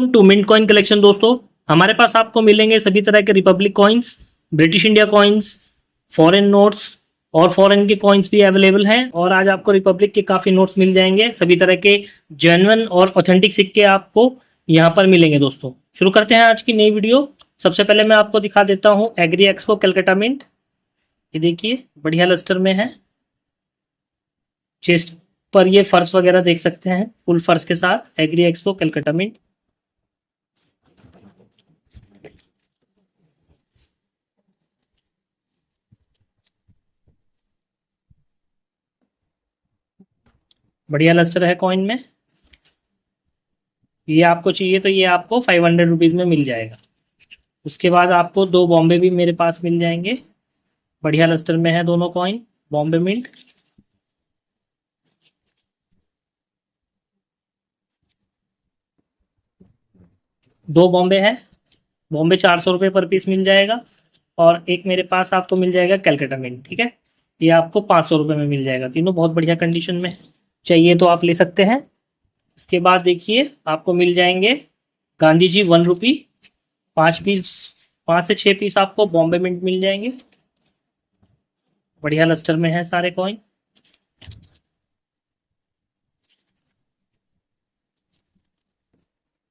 To mint coin collection दोस्तों, हमारे पास आपको मिलेंगे सभी तरह के Republic coins, British India coins, foreign notes और फॉरेन के कॉइन्स भी अवेलेबल हैं। और आज आपको रिपब्लिक के काफ़ी नोट्स मिल जाएंगे। सभी तरह के जेन्युइन और ऑथेंटिक सिक्के आपको यहाँ पर मिलेंगे। दोस्तों शुरू करते हैं आज की नई वीडियो। सबसे पहले मैं आपको दिखा देता हूँ एग्री एक्सपो कलकत्ता मिंट। ये देखिए बढ़िया लस्टर में है। चेस्ट पर ये फर्श वगैरह देख सकते हैं, फुल फर्श के साथ एग्री एक्सपो कलकत्ता मिंट। बढ़िया लस्टर है कॉइन में। ये आपको चाहिए तो ये आपको 500 रुपीज़ में मिल जाएगा। उसके बाद आपको दो बॉम्बे भी मेरे पास मिल जाएंगे। बढ़िया लस्टर में है दोनों कॉइन, बॉम्बे मिंट। दो बॉम्बे है, बॉम्बे 400 रुपये पर पीस मिल जाएगा। और एक मेरे पास आपको मिल जाएगा कैलकाटा मिंट। ठीक है, ये आपको 500 रुपये में मिल जाएगा। तीनों बहुत बढ़िया कंडीशन में, चाहिए तो आप ले सकते हैं। इसके बाद देखिए आपको मिल जाएंगे गांधी जी 1 रुपी, 5 पीस, 5 से 6 पीस आपको बॉम्बे मिंट मिल जाएंगे। बढ़िया लस्टर में है सारे कॉइन।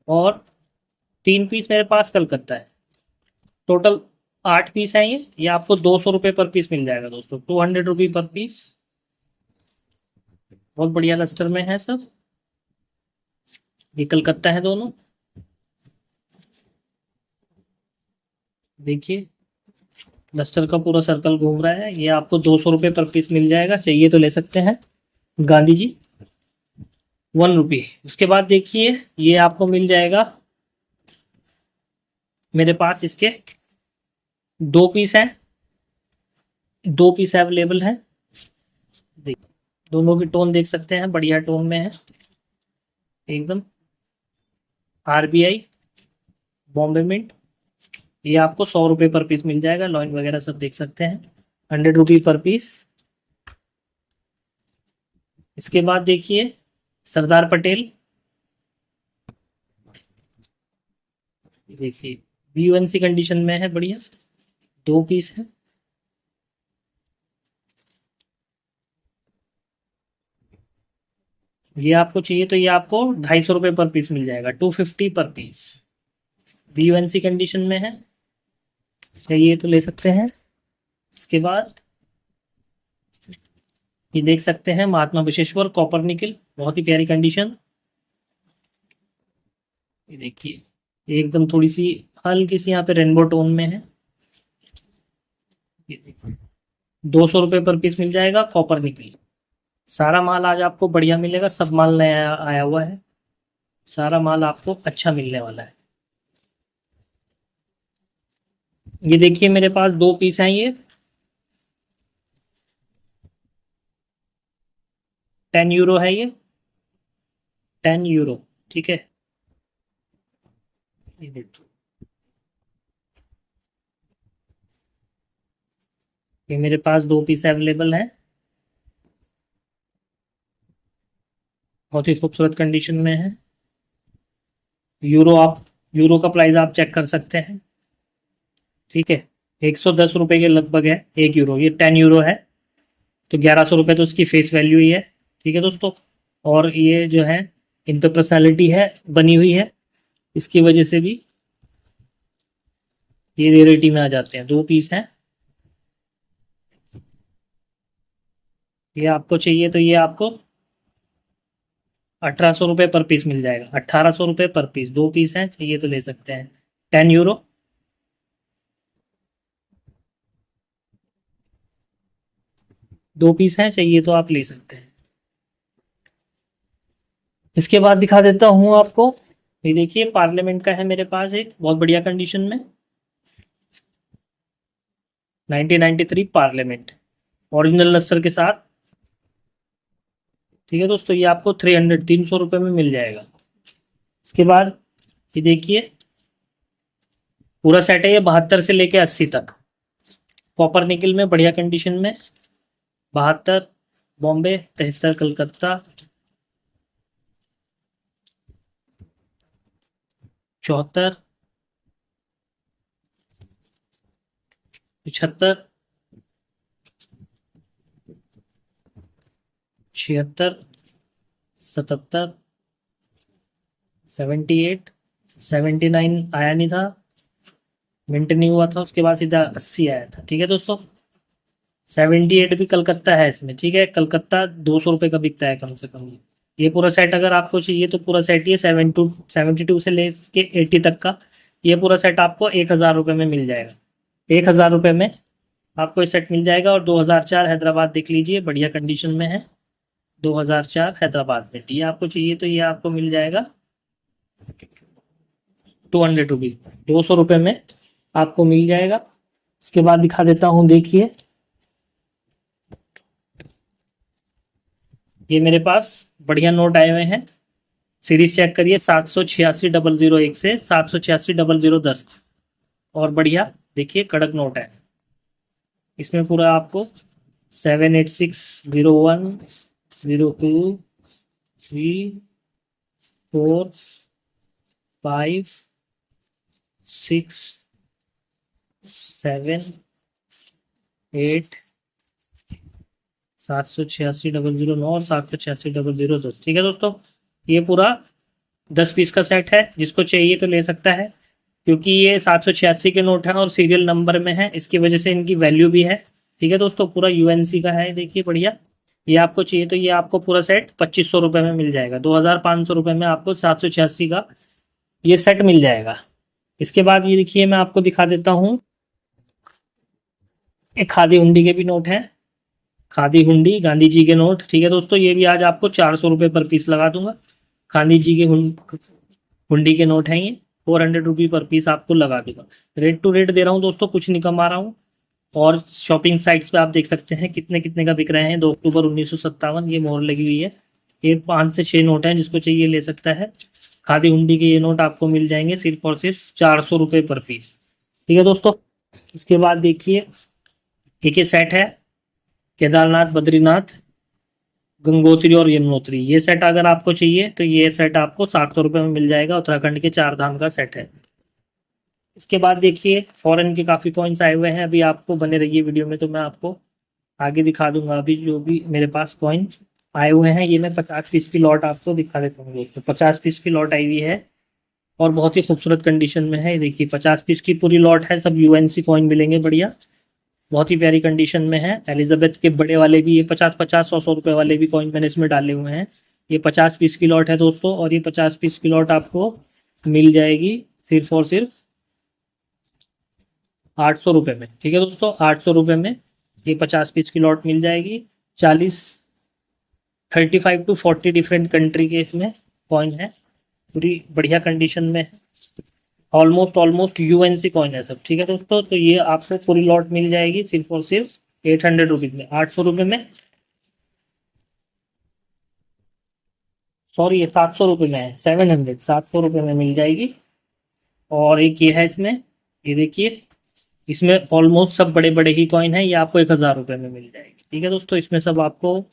और 3 पीस मेरे पास कलकत्ता है। टोटल 8 पीस हैं ये आपको 200 रुपये पर पीस मिल जाएगा दोस्तों, 200 रुपी पर पीस। बहुत बढ़िया लस्टर में है सब। ये कलकत्ता है दोनों। देखिए लस्टर का पूरा सर्कल घूम रहा है। ये आपको 200 रुपये पर पीस मिल जाएगा, चाहिए तो ले सकते हैं। गांधी जी 1 रुपी। उसके बाद देखिए ये आपको मिल जाएगा, मेरे पास इसके 2 पीस हैं, 2 पीस अवेलेबल हैं। देखिए दोनों की टोन देख सकते हैं, बढ़िया टोन में है एकदम। RBI Bombay mint. ये आपको 100 रुपये पर पीस मिल जाएगा। लॉइन वगैरह सब देख सकते हैं, 100 रुपी पर पीस। इसके बाद देखिए सरदार पटेल। देखिए BUNC कंडीशन में है, बढ़िया 2 पीस है। ये आपको चाहिए तो ये आपको 250 रुपये पर पीस मिल जाएगा, 250 पर पीस। BUNC कंडीशन में है, चाहिए तो ले सकते हैं। इसके बाद ये देख सकते हैं महात्मा बसवेश्वर कॉपर निकल, बहुत ही प्यारी कंडीशन। ये देखिए एकदम थोड़ी सी हल्की सी यहाँ पे रेनबो टोन में है। ये देखिए 200 रुपये पर पीस मिल जाएगा, कॉपर निकल। सारा माल आज आपको बढ़िया मिलेगा, सब माल नया आया हुआ है। सारा माल आपको अच्छा मिलने वाला है। ये देखिए मेरे पास 2 पीस हैं, ये 10 यूरो है, ये 10 यूरो। ठीक है, ये देखिए ये मेरे पास 2 पीस अवेलेबल हैं, बहुत ही खूबसूरत कंडीशन में है। यूरो का प्राइस आप चेक कर सकते हैं। ठीक है, 110 रुपये के लगभग है 1 यूरो। ये 10 यूरो है तो 1100 रुपये तो उसकी फेस वैल्यू ही है। ठीक है दोस्तों, और ये जो है इन पर पर्सनैलिटी है बनी हुई है, इसकी वजह से भी ये रेयरिटी में आ जाते हैं। 2 पीस हैं। ये आपको चाहिए तो ये आपको 1800 रुपये पर पीस मिल जाएगा, 1800 रुपये पर पीस। 2 पीस हैं, चाहिए तो ले सकते हैं, 10 यूरो। दो पीस हैं, चाहिए तो आप ले सकते हैं। इसके बाद दिखा देता हूँ आपको, ये देखिए पार्लियामेंट का है मेरे पास एक, बहुत बढ़िया कंडीशन में, 1993 पार्लियामेंट ओरिजिनल लस्टर के साथ। ठीक है दोस्तों, ये आपको 300 रुपये में मिल जाएगा। इसके बाद ये देखिए पूरा सेट है, ये 72 से लेके 80 तक, कॉपर निकल में बढ़िया कंडीशन में। 72 बॉम्बे, 73 कलकत्ता। 74, 75, 76, 77, 78, 79 आया नहीं था, मिनट नहीं हुआ था, उसके बाद सीधा 80 आया था। ठीक है दोस्तों, 78 भी कलकत्ता है इसमें। ठीक है, कलकत्ता 200 रुपये का बिकता है कम से कम। ये पूरा सेट अगर आपको चाहिए तो पूरा सेट ये 72 से लेके 80 तक का ये पूरा सेट आपको 1000 रुपये में मिल जाएगा। 1000 रुपये में आपको ये सेट मिल जाएगा। और 2004 हैदराबाद देख लीजिए, बढ़िया कंडीशन में है। 2004 हैदराबाद में ये आपको चाहिए तो ये आपको मिल जाएगा 200 रुपीज, 200 रुपये में आपको मिल जाएगा। इसके बाद दिखा देता हूँ, देखिए ये मेरे पास बढ़िया नोट आए हुए हैं। सीरीज चेक करिए, 786,001 से 786,010 और बढ़िया देखिए कड़क नोट है। इसमें पूरा आपको 78601 02 3 4 5 6 7 8 786,009 और 786,010। ठीक है दोस्तों, ये पूरा 10 पीस का सेट है। जिसको चाहिए तो ले सकता है, क्योंकि ये 786 के नोट है और सीरियल नंबर में है, इसकी वजह से इनकी वैल्यू भी है। ठीक है दोस्तों, पूरा यूएनसी का है, देखिए बढ़िया। ये आपको चाहिए तो ये आपको पूरा सेट 2500 रुपये में मिल जाएगा। 2500 रुपये में आपको 786 का ये सेट मिल जाएगा। इसके बाद ये देखिए, मैं आपको दिखा देता हूँ, एक खादी हुंडी के भी नोट हैं। खादी हुंडी गांधी जी के नोट। ठीक है दोस्तों, ये भी आज आपको 400 रुपये पर पीस लगा दूंगा। गांधी जी के हुंडी के नोट हैं ये, 400 रुपये पर पीस आपको लगा दूंगा। रेट टू रेट दे रहा हूँ दोस्तों, कुछ नहीं कमा रहा हूँ। और शॉपिंग साइट्स पे आप देख सकते हैं कितने कितने का बिक रहे हैं। 2 अक्टूबर 1957 ये मोहर लगी हुई है। ये 5 से 6 नोट हैं, जिसको चाहिए ले सकता है। खादी हुंडी के ये नोट आपको मिल जाएंगे सिर्फ और सिर्फ 400 रुपये पर पीस। ठीक है दोस्तों, इसके बाद देखिए एक ये सेट है, केदारनाथ, बद्रीनाथ, गंगोत्री और यमुनोत्री। ये सेट अगर आपको चाहिए तो ये सेट आपको 700 रुपये में मिल जाएगा। उत्तराखंड के 4 धाम का सेट है। इसके बाद देखिए फॉरेन के काफ़ी कॉइन्स आए हुए हैं। अभी आपको बने रहिए वीडियो में, तो मैं आपको आगे दिखा दूंगा। अभी जो भी मेरे पास कॉइन आए हुए हैं, ये मैं 50 पीस की लॉट आपको दिखा देता हूँ दोस्तों। 50 पीस की लॉट आई हुई है और बहुत ही खूबसूरत कंडीशन में है। ये देखिए 50 पीस की पूरी लॉट है, सब यूएनसी कॉइन मिलेंगे बढ़िया, बहुत ही प्यारी कंडीशन में है। एलिजाबेथ के बड़े वाले भी, ये 50-50 100-100 रुपये वाले भी कॉइन मैंने इसमें डाले हुए हैं। ये 50 पीस की लॉट है दोस्तों, और ये 50 पीस की लॉट आपको मिल जाएगी सिर्फ और सिर्फ 800 रुपये में। ठीक है दोस्तों, 800 रुपये में ये 50 पीस की लॉट मिल जाएगी। 35 to 40 डिफरेंट कंट्री के इसमें कॉइन है, पूरी बढ़िया कंडीशन में है। ऑलमोस्ट यूएनसी कॉइन है सब। ठीक है दोस्तों, तो ये आपको पूरी लॉट मिल जाएगी सिर्फ और सिर्फ 800 रुपीज में, 800 रुपये में। सॉरी, ये 700 रुपये में है, 700 रुपये में मिल जाएगी। और एक ये है इसमें, ये देखिए इसमें ऑलमोस्ट सब बड़े बड़े ही कॉइन है। ये आपको 1000 रुपये में मिल जाएगी। ठीक है दोस्तों, इसमें सब आपको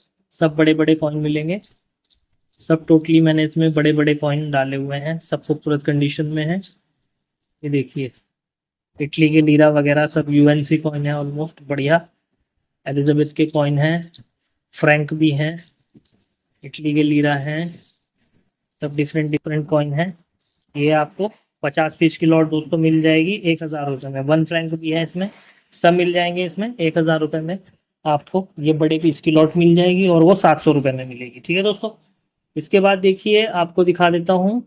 सब बड़े बड़े कॉइन मिलेंगे। सब टोटली मैंने इसमें बड़े बड़े कॉइन डाले हुए हैं, सब खूबसूरत कंडीशन में है। ये देखिए इटली के लीरा वगैरह सब यूएनसी कॉइन है, ऑलमोस्ट बढ़िया। एलिजाबेथ के कॉइन हैं, फ्रैंक भी हैं, इटली के लीरा हैं, सब डिफरेंट डिफरेंट कॉइन हैं। ये आपको 50 पीस की लॉट दोस्तों मिल जाएगी 1000 रुपये में। 1 फ्रैंक भी है इसमें, सब मिल जाएंगे इसमें 1000 रुपये में। आपको ये बड़े पीस की लॉट मिल जाएगी और वो 700 रुपये में मिलेगी। ठीक है दोस्तों, इसके बाद देखिए आपको दिखा देता हूँ,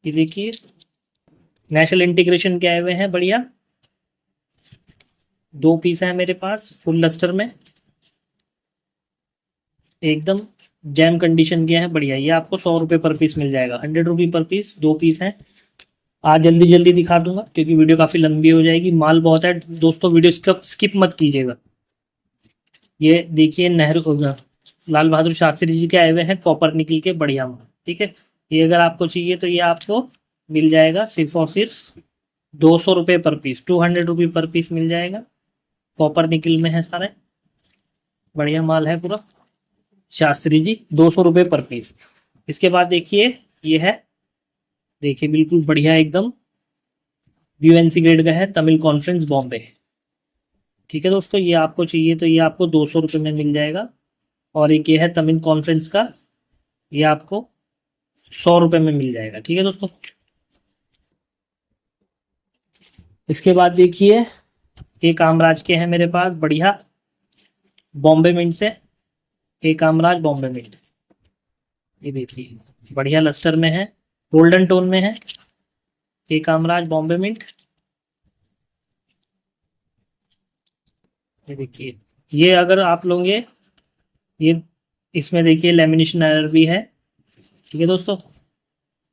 ये देखिए नेशनल इंटीग्रेशन के आए हुए हैं बढ़िया। 2 पीस है मेरे पास फुल लस्टर में, एकदम जैम कंडीशन के हैं बढ़िया। ये आपको 100 रुपये पर पीस मिल जाएगा, 100 रुपये पर पीस। 2 पीस हैं। आज जल्दी जल्दी दिखा दूंगा क्योंकि वीडियो काफ़ी लंबी हो जाएगी, माल बहुत है दोस्तों, वीडियो स्किप मत कीजिएगा। ये देखिए नेहरू, लाल बहादुर शास्त्री जी के आए हुए हैं कॉपर निकल के बढ़िया माल। ठीक है, ये अगर आपको चाहिए तो ये आपको मिल जाएगा सिर्फ और सिर्फ 200 रुपये पर पीस, 200 रुपये पर पीस मिल जाएगा। कॉपर निकल में है सारे, बढ़िया माल है पूरा। शास्त्री जी 200 रुपये पर पीस। इसके बाद देखिए ये है, देखिए बिल्कुल बढ़िया एकदम यूएनसी ग्रेड का है, तमिल कॉन्फ्रेंस बॉम्बे। ठीक है दोस्तों, ये आपको चाहिए तो ये आपको 200 रुपये में मिल जाएगा। और एक ये है तमिल कॉन्फ्रेंस का, ये आपको 100 रुपये में मिल जाएगा। ठीक है दोस्तों, इसके बाद देखिए ये कामराज के हैं मेरे पास बढ़िया बॉम्बे मिंट से, ये कामराज बॉम्बे मिंट, ये देखिए बढ़िया लस्टर में है, गोल्डन टोन में है, ये कामराज बॉम्बे मिंट। ये देखिए, ये अगर आप लोगे, ये इसमें देखिए लेमिनेशन एरर भी है। ठीक है दोस्तों,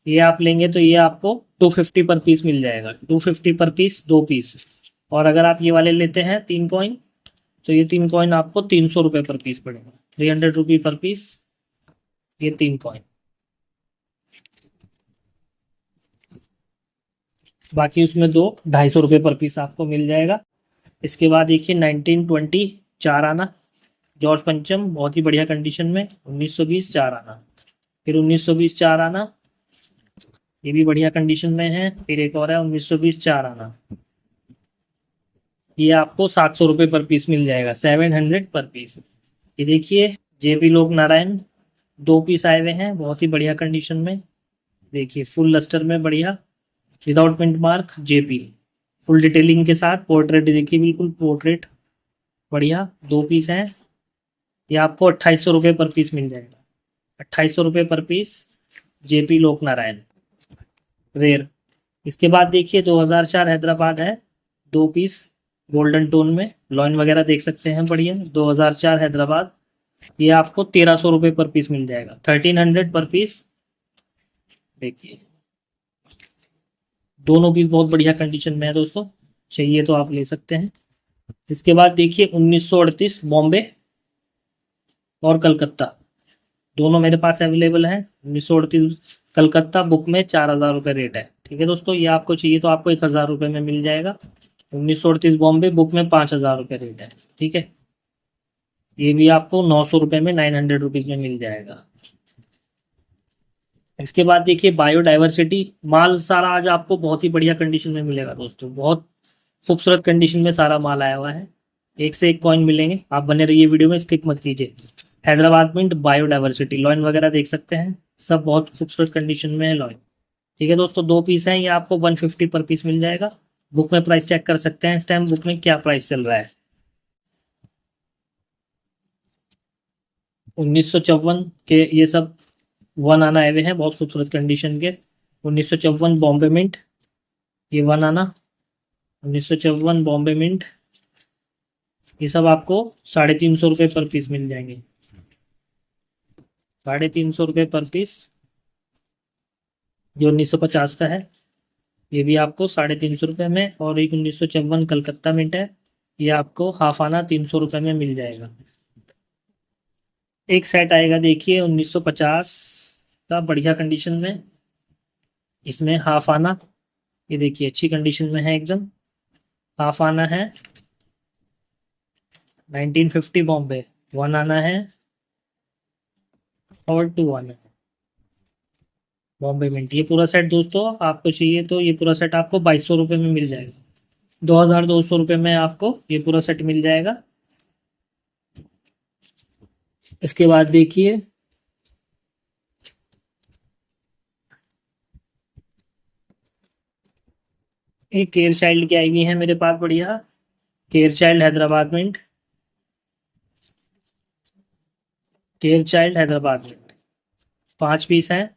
ये आप लेंगे तो ये आपको 250 पर पीस मिल जाएगा, 250 पर पीस, 2 पीस। और अगर आप ये वाले लेते हैं 3 कॉइन, तो ये 3 कॉइन आपको 300 रुपये पर पीस पड़ेगा, 300 रुपी पर पीस, ये 3 कॉइन। बाकी उसमें 200-250 रुपये पर पीस आपको मिल जाएगा। इसके बाद देखिए 1920 चार आना जॉर्ज पंचम, बहुत ही बढ़िया कंडीशन में, 1920 चार आना। फिर 1920 चार आना, ये भी बढ़िया कंडीशन में है। फिर एक और है 1920 चार आना, ये आपको 700 रुपये पर पीस मिल जाएगा, 700 पर पीस। ये देखिए जेपी लोक नारायण 2 पीस आए हुए हैं, बहुत ही बढ़िया कंडीशन में, देखिए फुल लस्टर में बढ़िया, without print mark, JP full detailing के साथ, पोर्ट्रेट देखिए बिल्कुल पोर्ट्रेट बढ़िया, 2 पीस हैं। ये आपको 2800 रुपये पर पीस मिल जाएगा, 2800 रुपये पर पीस, जेपी लोक नारायण रेयर। इसके बाद देखिए 2004 हैदराबाद है, 2 पीस गोल्डन टोन में, लॉइन वगैरह देख सकते हैं बढ़िया, 2004 हैदराबाद, ये आपको 1300 रुपये पर पीस मिल जाएगा, 1300 पर पीस। देखिए दोनों पीस बहुत बढ़िया कंडीशन में है दोस्तों, चाहिए तो आप ले सकते हैं। इसके बाद देखिए 1938 बॉम्बे और कलकत्ता, दोनों मेरे पास अवेलेबल है। 1938 कलकत्ता बुक में 4000 रुपये रेट है। ठीक है दोस्तों, ये आपको चाहिए तो आपको 1000 रुपये में मिल जाएगा। 1938 बॉम्बे बुक में 5000 रुपये रेट है। ठीक है, ये भी आपको 900 रुपये में, 900 रुपीज़ में मिल जाएगा। इसके बाद देखिए बायोडाइवर्सिटी, माल सारा आज आपको बहुत ही बढ़िया कंडीशन में मिलेगा दोस्तों, बहुत खूबसूरत कंडीशन में सारा माल आया हुआ है, एक से एक कॉइन मिलेंगे। आप बने रहिए वीडियो में, स्किप मत कीजिए। हैदराबाद मिंट बायोडाइवर्सिटी, लॉइन वगैरह देख सकते हैं, सब बहुत खूबसूरत कंडीशन में है लॉइन। ठीक है दोस्तों, 2 पीस हैं, ये आपको 150 पर पीस मिल जाएगा। बुक में प्राइस चेक कर सकते हैं, इस टाइम बुक में क्या प्राइस चल रहा है। 1954 के ये सब 1 आना आए हुए हैं, बहुत खूबसूरत कंडीशन के। 1954 बॉम्बे मिंट, ये 1 आना 1954 बॉम्बे मिंट, ये सब आपको 350 रुपये पर पीस मिल जाएंगे, 350 रुपये पर पीस। जो 1950 का है ये भी आपको 350 रुपये में, और एक 1954 कलकत्ता मिंट है, ये आपको हाफ आना 300 रुपये में मिल जाएगा। एक सेट आएगा देखिए 1950 का बढ़िया कंडीशन में, इसमें हाफ आना, ये देखिए अच्छी कंडीशन में है एकदम, हाफ आना है 1950 बॉम्बे, 1 आना है और 2 आना है बॉम्बे मिंट। ये पूरा सेट दोस्तों आपको चाहिए तो ये पूरा सेट आपको 2200 रुपये में मिल जाएगा, 2200 रुपये में आपको ये पूरा सेट मिल जाएगा। इसके बाद देखिए एक केयर चाइल्ड की आई हुई है मेरे पास बढ़िया, care child Hyderabad mint, care child Hyderabad mint, 5 piece हैं।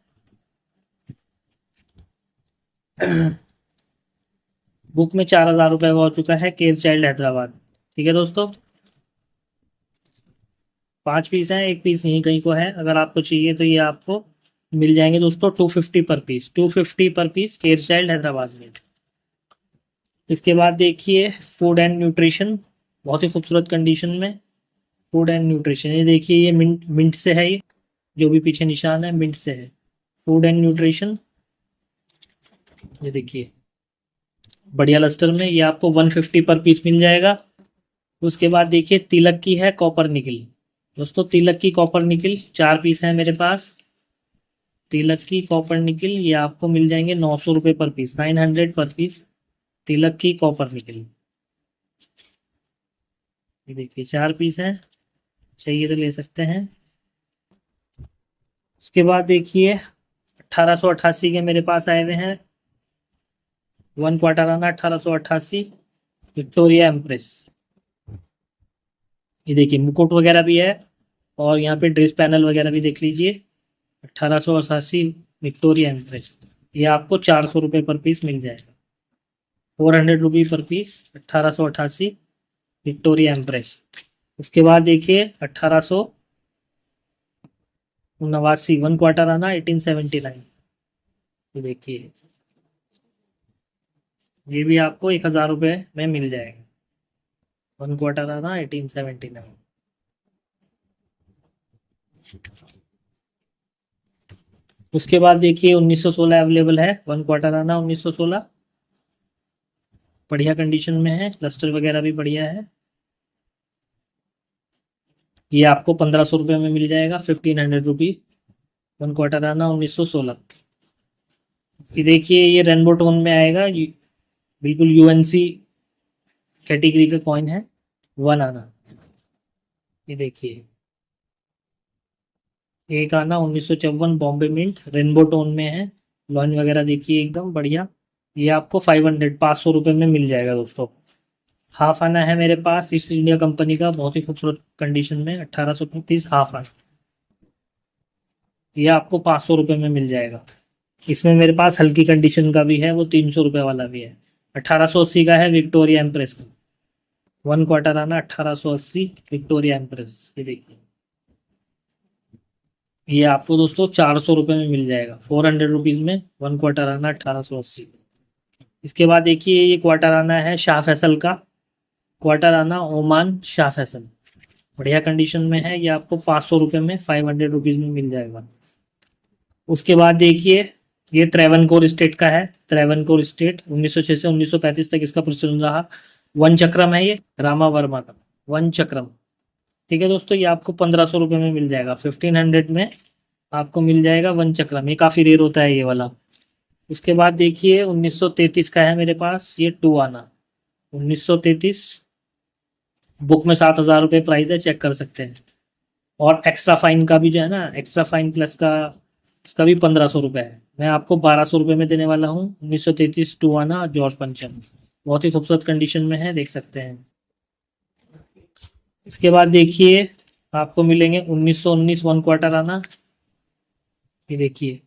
बुक में 4000 रुपये का हो चुका है केयर चाइल्ड हैदराबाद। ठीक है दोस्तों, 5 पीस हैं, एक पीस यहीं कहीं को है, अगर आपको चाहिए तो ये आपको मिल जाएंगे दोस्तों 250 पर पीस, 250 पर पीस केयर चाइल्ड हैदराबाद में। इसके बाद देखिए फूड एंड न्यूट्रिशन, बहुत ही खूबसूरत कंडीशन में, फूड एंड न्यूट्रिशन, ये देखिए ये मिंट मिंट से है, ये जो भी पीछे निशान है मिंट से है, फूड एंड न्यूट्रिशन। ये देखिए बढ़िया लस्टर में, ये आपको 150 पर पीस मिल जाएगा। उसके बाद देखिए तिलक की है कॉपर निकल, दोस्तों तिलक की कॉपर निकल 4 पीस है मेरे पास, तिलक की कॉपर निकल, ये आपको मिल जाएंगे 900 रुपये पर पीस, 900 पर पीस तिलक की कॉपर निकल। ये देखिए 4 पीस है, चाहिए तो ले सकते हैं। उसके बाद देखिए 1888 के मेरे पास आए हुए हैं, 1 क्वार्टर आना 1888 विक्टोरिया एम्प्रेस। ये देखिए मुकुट वगैरह भी है और यहाँ पे ड्रेस पैनल वगैरह भी देख लीजिए। 1888 विक्टोरिया एम्प्रेस, ये आपको 400 रुपये पर पीस मिल जाएगा, 400 रुपी पर पीस 1888 विक्टोरिया एम्प्रेस। उसके बाद देखिए 1879, 1 क्वार्टर आना 1879। ये देखिए ये भी आपको 1000 रुपये में मिल जाएगा, 1 क्वार्टर आना 1879। उसके बाद देखिए 1916 अवेलेबल है, 1 क्वार्टर आना 1916, बढ़िया कंडीशन में है, क्लस्टर वगैरह भी बढ़िया है। ये आपको 1500 रुपये में मिल जाएगा, 1500 रुपी, 1 क्वार्टर आना 1916। ये देखिए ये रेनबो टोन में आएगा, बिल्कुल यूएनसी कैटेगरी का कॉइन है, 1 आना। ये देखिए एक आना 1954 बॉम्बे मिंट, रेनबो टोन में है, लॉइन वगैरह देखिए एकदम बढ़िया। ये आपको 500 रुपये में मिल जाएगा दोस्तों। हाफ आना है मेरे पास ईस्ट इंडिया कंपनी का, बहुत ही खूबसूरत कंडीशन में, 1835 हाफ आना, ये आपको 500 रुपये में मिल जाएगा। इसमें मेरे पास हल्की कंडीशन का भी है, वो 300 रुपये वाला भी है, 1880 का है विक्टोरिया एम्प्रेस का, 1 क्वार्टर आना 1880 विक्टोरिया एम्प्रेस। ये देखिए ये आपको दोस्तों 400 रुपये में मिल जाएगा, 400 रुपीज़ में 1 क्वार्टर आना 1880। इसके बाद देखिए ये क्वार्टर आना है शाह फैसल का, क्वार्टर आना ओमान शाह फैसल, बढ़िया कंडीशन में है, ये आपको 500 रुपये में 500 रुपीज़ में मिल जाएगा। उसके बाद देखिए ये ट्रेवनकोर स्टेट का है, ट्रेवनकोर स्टेट 1906 से 1935 तक इसका प्रचलन रहा, 1 चक्रम है ये, रामा वर्मा का 1 चक्रम। ठीक है दोस्तों, ये आपको 1500 रुपये में मिल जाएगा, 1500 में आपको मिल जाएगा 1 चक्रम, ये काफ़ी रेयर होता है ये वाला। उसके बाद देखिए 1933 का है मेरे पास, ये 2 आना 1933, बुक में 7000 रुपये प्राइस है, चेक कर सकते हैं। और एक्स्ट्रा फाइन का भी जो है ना, एक्स्ट्रा फाइन प्लस का, इसका भी 1500 रुपये है, मैं आपको 1200 रुपये में देने वाला हूँ। 1933 2 आना जॉर्ज पंचम, बहुत ही खूबसूरत कंडीशन में है, देख सकते हैं। इसके बाद देखिए आपको मिलेंगे 1919 1 क्वार्टर आना, ये देखिए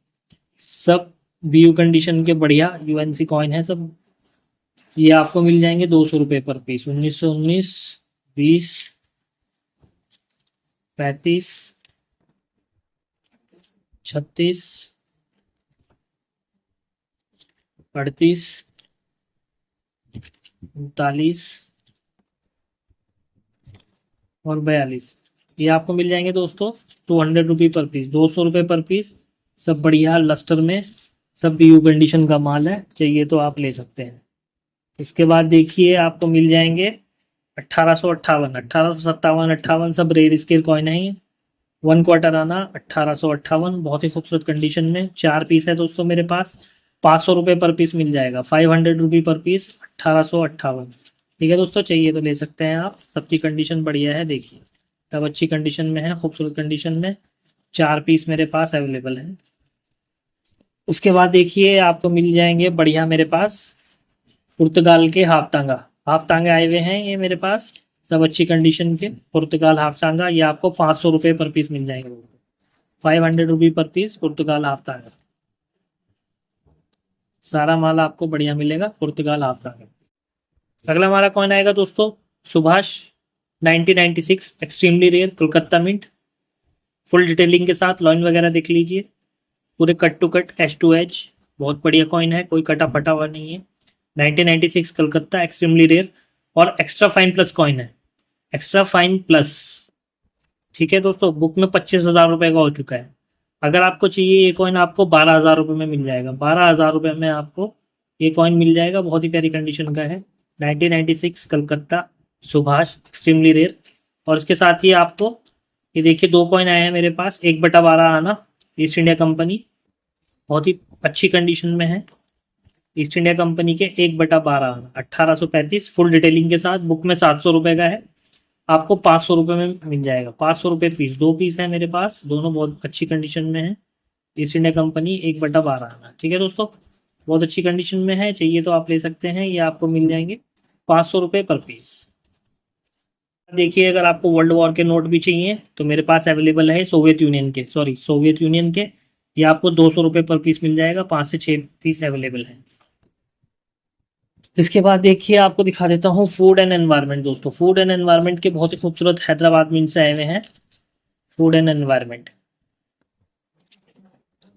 सब बीयू कंडीशन के बढ़िया यूएनसी कॉइन है सब, ये आपको मिल जाएंगे 200 रुपये पर पीस, 1919 20 35 36 38 39 और 42, ये आपको मिल जाएंगे दोस्तों 200 रुपये पर पीस, 200 रुपये पर पीस, सब बढ़िया लस्टर में, सब बीयू कंडीशन का माल है, चाहिए तो आप ले सकते हैं। इसके बाद देखिए आपको मिल जाएंगे 1858 1857 58, सब रेयर स्केल कॉइन है, 1 क्वार्टर आना 1858, बहुत ही खूबसूरत कंडीशन में, 4 पीस है दोस्तों मेरे पास, 500 रुपये पर पीस मिल जाएगा, 500 रुपये पर पीस 1858। ठीक है दोस्तों, चाहिए तो ले सकते हैं आप, सबकी कंडीशन बढ़िया है, देखिए सब अच्छी कंडीशन में है, खूबसूरत कंडीशन में, 4 पीस मेरे पास अवेलेबल है। उसके बाद देखिए आपको मिल जाएंगे बढ़िया मेरे पास पुर्तगाल के हाफ तांगा आए हुए हैं, ये मेरे पास सब अच्छी कंडीशन के पुर्तगाल हाफ तांगा, ये आपको 500 रुपये पर पीस मिल जाएंगे, 500 रुपये पर पीस पुर्तगाल हाफ तांगा, सारा माल आपको बढ़िया मिलेगा पुर्तगाल हाफ तांगा। अगला हमारा कॉइन आएगा दोस्तों Subhash 1996 extremely rare Kolkata mint, full detailing के साथ, लॉइन वगैरह देख लीजिए, पूरे cut to cut H to H, बहुत बढ़िया कॉइन है, कोई कटा फटा हुआ नहीं है, 1996 कलकत्ता एक्सट्रीमली रेयर, और एक्स्ट्रा फाइन प्लस कॉइन है, एक्स्ट्रा फाइन प्लस। ठीक है दोस्तों, बुक में 25,000 रुपये का हो चुका है, अगर आपको चाहिए ये कॉइन आपको 12,000 रुपये में मिल जाएगा, 12,000 रुपये में आपको ये कॉइन मिल जाएगा, बहुत ही प्यारी कंडीशन का है, 1996 कलकत्ता सुभाष एक्सट्रीमली रेयर। और इसके साथ ही आपको ये देखिए 2 कॉइन आए हैं मेरे पास, 1/12 आना ईस्ट इंडिया कंपनी, बहुत ही अच्छी कंडीशन में है। ईस्ट इंडिया कंपनी के 1/12 1835 फुल डिटेलिंग के साथ। बुक में 700 रुपये का है, आपको 500 रुपये में मिल जाएगा। 500 रुपये पीस, 2 पीस है मेरे पास, दोनों बहुत अच्छी कंडीशन में है। East India company 1/12। ठीक है दोस्तों, बहुत अच्छी कंडीशन में है, चाहिए तो आप ले सकते हैं। ये आपको मिल जाएंगे 500 रुपये पर पीस। देखिए, अगर आपको वर्ल्ड वॉर के नोट भी चाहिए तो मेरे पास अवेलेबल है सोवियत यूनियन के। ये आपको 200 रुपये पर पीस मिल जाएगा, 5 से 6 पीस अवेलेबल है। इसके बाद देखिए, आपको दिखा देता हूँ फूड एंड एनवायरनमेंट। दोस्तों, फूड एंड एनवायरनमेंट के बहुत ही खूबसूरत हैदराबाद में इनसे आए हुए हैं। फूड एंड एनवायरनमेंट,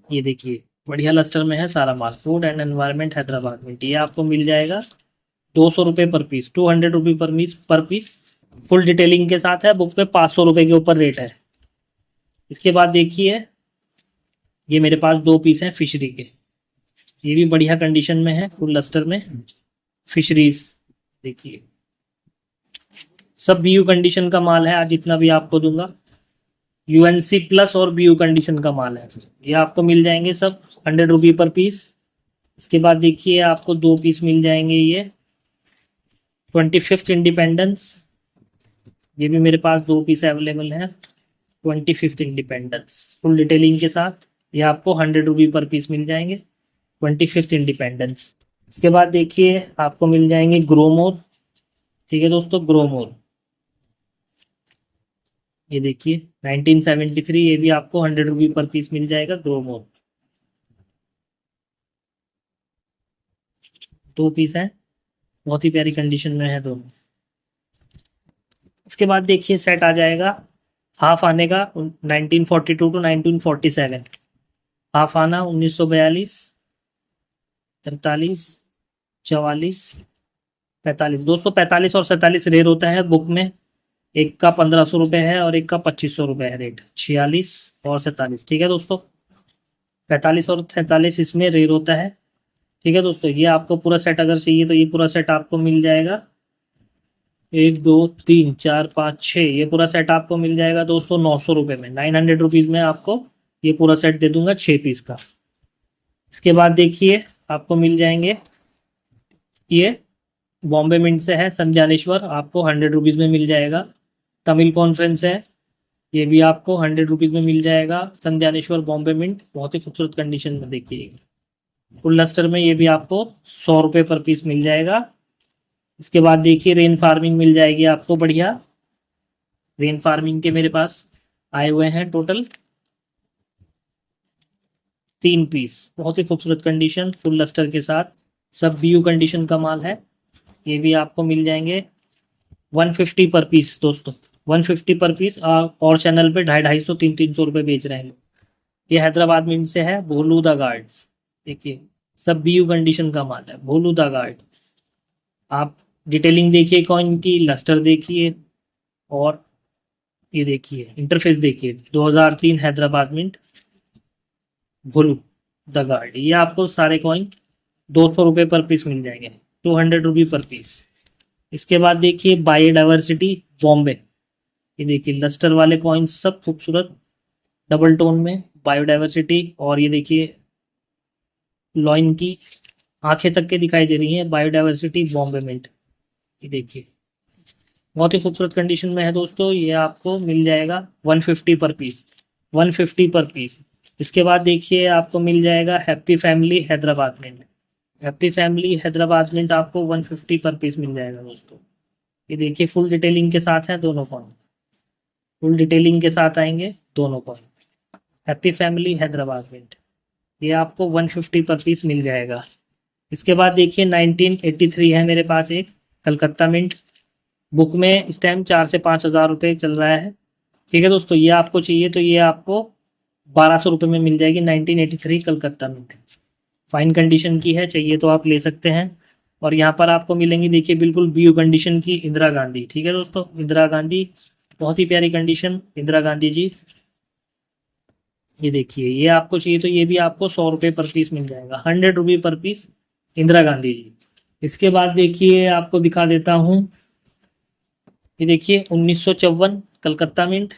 ये देखिए बढ़िया लस्टर में है सारा माल। फूड एंड एनवायरनमेंट हैदराबाद में, ये आपको मिल जाएगा 200 रुपये पर पीस, 200 रुपये पर पीस। फुल डिटेलिंग के साथ है, बुक पे 500 रुपये के ऊपर रेट है। इसके बाद देखिए, ये मेरे पास 2 पीस हैं फिशरी के, ये भी बढ़िया कंडीशन में है, फुल लस्टर में। फिशरीज देखिए, सब बीयू कंडीशन का माल है। आज जितना भी आपको दूंगा यूएनसी प्लस और बीयू कंडीशन का माल है। ये आपको मिल जाएंगे सब 100 रुपये पर पीस। इसके बाद देखिए, आपको 2 पीस मिल जाएंगे ये 25th इंडिपेंडेंस, ये भी मेरे पास 2 पीस अवेलेबल हैं। 25th इंडिपेंडेंस फुल डिटेलिंग के साथ, ये आपको 100 रुपये पर पीस मिल जाएंगे। 25th independence. इसके बाद देखिए, आपको मिल जाएंगे ग्रोमोर। ठीक है दोस्तों, ग्रोमोर, ये देखिए 1973, ये भी आपको 100 रुपये पर पीस मिल जाएगा। ग्रोमोर 2 पीस है, बहुत ही प्यारी कंडीशन में है दोनों। इसके बाद देखिए, सेट आ जाएगा हाफ आने का 1942 टू 1947। हाफ आना 1942, 43, 44, 45। 245 और 47 रेट होता है बुक में। एक का 1500 रुपये है और एक का 2500 रुपये है रेट। 46 और 47, ठीक है दोस्तों। 45 और 47 इसमें रेट होता है। ठीक है दोस्तों, ये आपको पूरा सेट अगर चाहिए तो ये पूरा सेट आपको मिल जाएगा 1 2 3 4 5 6, ये पूरा सेट आपको मिल जाएगा दोस्तों 900 रुपये में। 900 रुपीज़ में आपको ये पूरा सेट दे दूंगा 6 पीस का। इसके बाद देखिए, आपको मिल जाएंगे, ये बॉम्बे मिंट से है संध्यानेश्वर, आपको 100 रुपीज़ में मिल जाएगा। तमिल कॉन्फ्रेंस है, ये भी आपको 100 रुपीज़ में मिल जाएगा। संध्यानेश्वर बॉम्बे मिंट, बहुत ही खूबसूरत कंडीशन में देखिए। फुल लस्टर में ये भी आपको 100 रुपये पर पीस मिल जाएगा। इसके बाद देखिए, रेन फार्मिंग मिल जाएगी आपको बढ़िया। रेन फार्मिंग के मेरे पास आए हुए हैं टोटल 3 पीस, बहुत ही खूबसूरत कंडीशन फुल लस्टर के साथ। सब बीयू कंडीशन का माल है। ये भी आपको मिल जाएंगे 150 पर पीस दोस्तों, 150 पर पीस। और चैनल पे 250, 300 रुपये बेच रहे हैं। ये हैदराबाद में इनसे है भोलू द गार्ड, देखिए सब बीयू कंडीशन का माल है। भोलू द गार्ड, आप डिटेलिंग देखिए कॉइन की, लस्टर देखिए, और ये देखिए इंटरफेस देखिए। 2003 Hyderabad mint Bholu the guard. ये आपको सारे कॉइन 200 रुपये पर पीस मिल जाएंगे, 200 रुपये पर पीस। इसके बाद देखिए, बायोडाइवर्सिटी बॉम्बे, ये देखिए लस्टर वाले कॉइन्स सब खूबसूरत डबल टोन में बायोडाइवर्सिटी। और ये देखिए लॉइन की आंखें तक के दिखाई दे रही हैं, बायोडाइवर्सिटी बॉम्बे मिंट, ये देखिए बहुत ही खूबसूरत कंडीशन में है दोस्तों। ये आपको मिल जाएगा 150 पर पीस, 150 पर पीस। इसके बाद देखिए, आपको मिल जाएगा happy family Hyderabad mint. Happy family Hyderabad mint आपको 150 पर पीस मिल जाएगा दोस्तों। ये देखिए फुल डिटेलिंग के साथ है दोनों कॉइन, फुल डिटेलिंग के साथ आएंगे दोनों coin. Happy family Hyderabad mint, ये आपको 150 पर पीस मिल जाएगा। इसके बाद देखिए, 1983 है मेरे पास एक कलकत्ता मिंट। बुक में इस टाइम 4 से 5 हज़ार रुपये चल रहा है। ठीक है दोस्तों, ये आपको चाहिए तो ये आपको 1200 रुपये में मिल जाएगी। 1983 कलकत्ता मिंट, फाइन कंडीशन की है, चाहिए तो आप ले सकते हैं। और यहाँ पर आपको मिलेंगी, देखिए बिल्कुल बीयू कंडीशन की इंदिरा गांधी। ठीक है दोस्तों, इंदिरा गांधी, बहुत ही प्यारी कंडीशन इंदिरा गांधी जी। ये देखिए, ये आपको चाहिए तो ये भी आपको 100 रुपये पर पीस मिल जाएगा, 100 रुपये पर पीस इंदिरा गांधी जी। इसके बाद देखिए, आपको दिखा देता हूँ, ये देखिए 1954 कलकत्ता मिंट,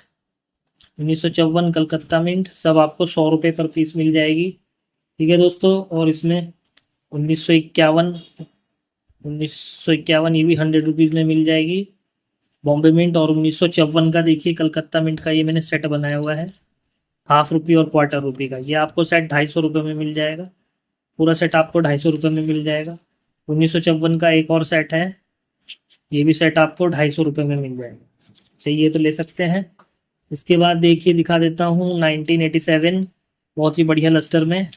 1954 कलकत्ता मिंट, सब आपको 100 रुपये पर पीस मिल जाएगी। ठीक है दोस्तों। और इसमें 1951 ये भी 100 रुपीज़ में मिल जाएगी बॉम्बे मिंट। और 1954 का देखिए कलकत्ता मिंट का ये मैंने सेट बनाया हुआ है, हाफ रुपी और क्वार्टर रुपी का। ये आपको सेट 250 रुपये में मिल जाएगा, पूरा सेट आपको 250 रुपये में मिल जाएगा। 1954 का एक और सेट है, ये भी सेट आपको 250 रुपये में मिल जाएगा, चाहिए तो ले सकते हैं। इसके बाद देखिए दिखा देता हूँ 1987, बहुत ही बढ़िया लस्टर में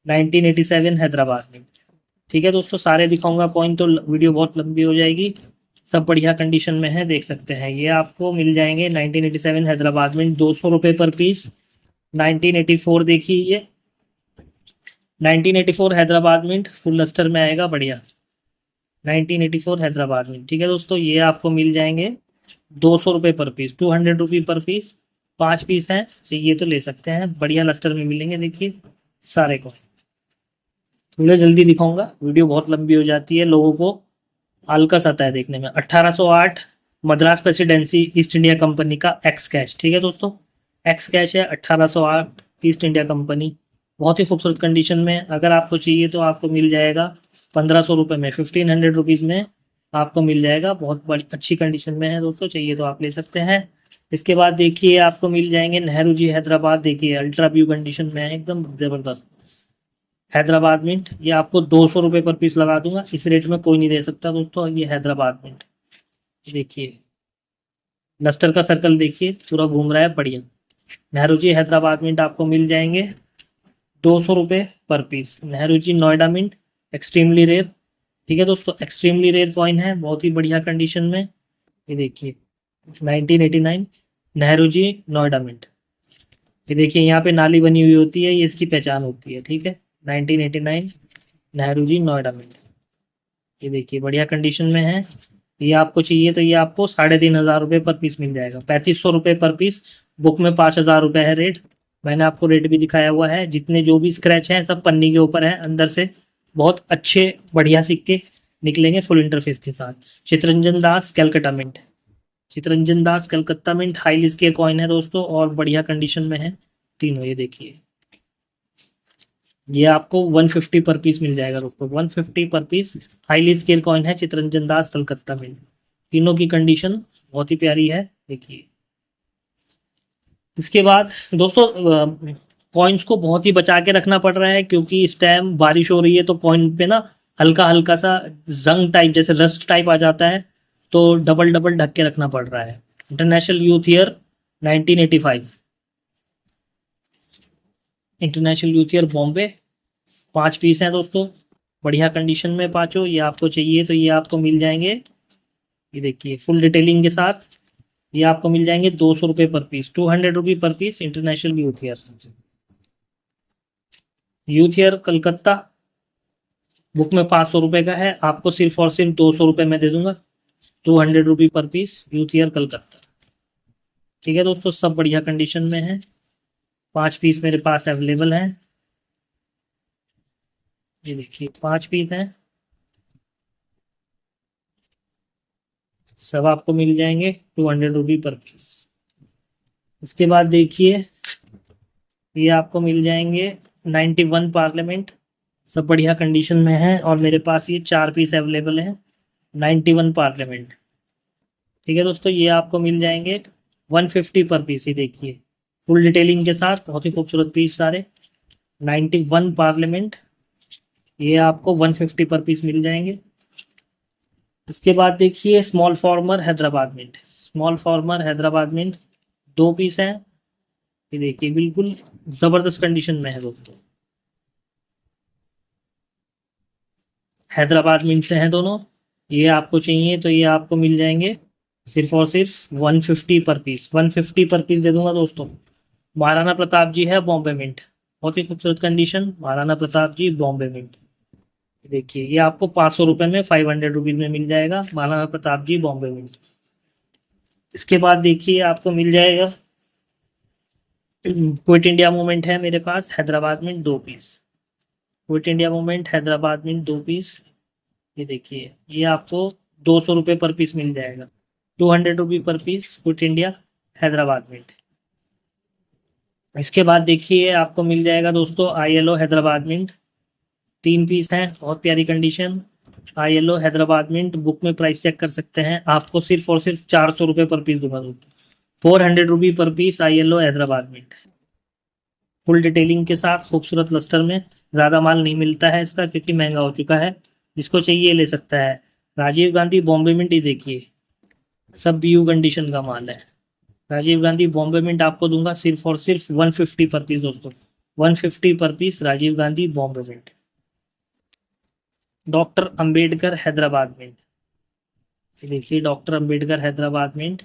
1987 हैदराबाद में। ठीक है दोस्तों, सारे दिखाऊंगा कॉइन तो वीडियो बहुत लंबी हो जाएगी। सब बढ़िया कंडीशन में है, देख सकते हैं। ये आपको मिल जाएंगे 1987 हैदराबाद में 200 रुपये पर पीस। 1984 देखिए, ये 1984 हैदराबाद मिंट फुल लस्टर में आएगा, बढ़िया 1984 हैदराबाद मिंट। ठीक है दोस्तों, ये आपको मिल जाएंगे 200 रुपये पर पीस, 200 रुपी पर पीस। 5 पीस हैं, चाहिए तो ले सकते हैं, बढ़िया लस्टर में मिलेंगे। देखिए सारे को थोड़ा जल्दी दिखाऊंगा, वीडियो बहुत लंबी हो जाती है, लोगों को आलकस आता है देखने में। 1808 Madras presidency east India company का एक्स कैश। ठीक है दोस्तों, एक्स कैश है 1808 ईस्ट इंडिया कंपनी, बहुत ही खूबसूरत कंडीशन में। अगर आपको चाहिए तो आपको मिल जाएगा 1500 रुपये में, 1500 रुपीज़ में आपको मिल जाएगा, बहुत बड़ी अच्छी कंडीशन में है दोस्तों, चाहिए तो आप ले सकते हैं। इसके बाद देखिए आपको मिल जाएंगे नेहरू जी हैदराबाद, देखिए अल्ट्रा व्यू कंडीशन में है, एकदम ज़बरदस्त हैदराबाद मिंट। ये आपको 200 रुपये पर पीस लगा दूंगा, इस रेट में कोई नहीं दे सकता दोस्तों। ये हैदराबाद मिंट देखिए, लस्टर का सर्कल देखिए पूरा घूम रहा है, बढ़िया। नेहरू जी हैदराबाद मिंट आपको मिल जाएंगे 200 रुपये पर piece. Nehru ji Noida mint extremely rare. ठीक है दोस्तों, एक्सट्रीमली रेयर कॉइन है, बहुत ही बढ़िया कंडीशन में। ये देखिए 1989 नेहरू जी नोएडा मिंट। ये देखिए यहाँ पे नाली बनी हुई होती है, ये इसकी पहचान होती है। ठीक है, 1989 नेहरू जी नोएडा मिंट। ये देखिए बढ़िया कंडीशन में है। ये आपको चाहिए तो ये आपको 3500 रुपये पर पीस मिल जाएगा, 3500 रुपये पर पीस। बुक में 5000 रुपये है रेट, मैंने आपको रेट भी दिखाया हुआ है। जितने जो भी स्क्रैच हैं सब पन्नी के ऊपर है, अंदर से बहुत अच्छे बढ़िया सिक्के निकलेंगे फुल इंटरफेस के साथ। चितरंजन दास कलकत्ता मिंट, चितरंजन दास कलकत्ता मिंट हाई लिस्ट के कॉइन है दोस्तों, और बढ़िया कंडीशन में है तीनों। ये देखिए, ये आपको 150 पर पीस मिल जाएगा दोस्तों, 150 पर पीस। हाईली स्केल कॉइन है चितरंजन दास कलकत्ता में, तीनों की कंडीशन बहुत ही प्यारी है, देखिए। इसके बाद दोस्तों कॉइन्स को बहुत ही बचा के रखना पड़ रहा है, क्योंकि इस टाइम बारिश हो रही है, तो कॉइन पे ना हल्का हल्का सा जंग टाइप जैसे रस्ट टाइप आ जाता है, तो डबल डबल ढक के रखना पड़ रहा है। International youth year 1985, international youth year Bombay, 5 piece हैं दोस्तों, बढ़िया कंडीशन में पांचों। ये आपको चाहिए तो ये आपको मिल जाएंगे, ये देखिए फुल डिटेलिंग के साथ। ये आपको मिल जाएंगे 200 रुपये पर पीस, 200 रुपये पर piece. International youth year, youth year Calcutta book में 500 रुपये का है, आपको सिर्फ और सिर्फ 200 रुपये में दे दूंगा, 200 रुपये पर पीस, यूथ ईयर कलकत्ता। ठीक है दोस्तों, सब बढ़िया कंडीशन में है, 5 पीस मेरे पास अवेलेबल हैं। ये देखिए 5 पीस हैं, सब आपको मिल जाएंगे 200 रुपये पर पीस। इसके बाद देखिए ये आपको मिल जाएंगे 91 पार्लियामेंट, सब बढ़िया कंडीशन में है, और मेरे पास ये 4 पीस अवेलेबल हैं 91 पार्लियामेंट। ठीक है दोस्तों, ये आपको मिल जाएंगे 150 पर पीस। ये देखिए फुल डिटेलिंग के साथ, बहुत ही खूबसूरत पीस सारे 91 पार्लियामेंट, ये आपको 150 पर पीस मिल जाएंगे। इसके बाद देखिए small farmer Hyderabad mint, small farmer Hyderabad mint 2 piece हैं। ये देखिए बिल्कुल जबरदस्त कंडीशन में है दोस्तों, हैदराबाद मिंट से हैं दोनों। ये आपको चाहिए तो ये आपको मिल जाएंगे सिर्फ और सिर्फ 150 पर पीस, 150 पर पीस दे दूंगा दोस्तों। महाराणा प्रताप जी है बॉम्बे मिंट, बहुत ही खूबसूरत कंडीशन, महाराणा प्रताप जी बॉम्बे मिंट। देखिए ये आपको 500 रुपये में, 500 रुपीज़ में मिल जाएगा, महाराणा प्रताप जी बॉम्बे मिंट। इसके बाद देखिए आपको मिल जाएगा क्विट इंडिया मूवमेंट है मेरे पास हैदराबाद में 2 piece, quit India movement Hyderabad में 2 पीस। ये देखिए ये आपको 200 रुपये पर पीस मिल जाएगा, 200 रुपये पर पीस क्विट इंडिया हैदराबाद में। इसके बाद देखिए आपको मिल जाएगा दोस्तों ILO हैदराबाद मिंट, 3 पीस हैं, बहुत प्यारी condition. ILO Hyderabad mint, book में प्राइस चेक कर सकते हैं, आपको सिर्फ और सिर्फ 400 रुपये पर पीस दूंगा दोस्तों, 400 रुपी पर piece ILO Hyderabad mint, full detailing के साथ खूबसूरत लस्टर में। ज़्यादा माल नहीं मिलता है इसका क्योंकि महंगा हो चुका है, जिसको चाहिए ले सकता है। राजीव गांधी बॉम्बे मिंट, ये देखिए सब BU कंडीशन का माल है। राजीव गांधी बॉम्बे मिंट आपको दूंगा सिर्फ और सिर्फ 150 पर पीस दोस्तों, 150 पर piece Rajiv Gandhi Bombay mint. Doctor Ambedkar Hyderabad mint, देखिए डॉक्टर अंबेडकर हैदराबाद मिंट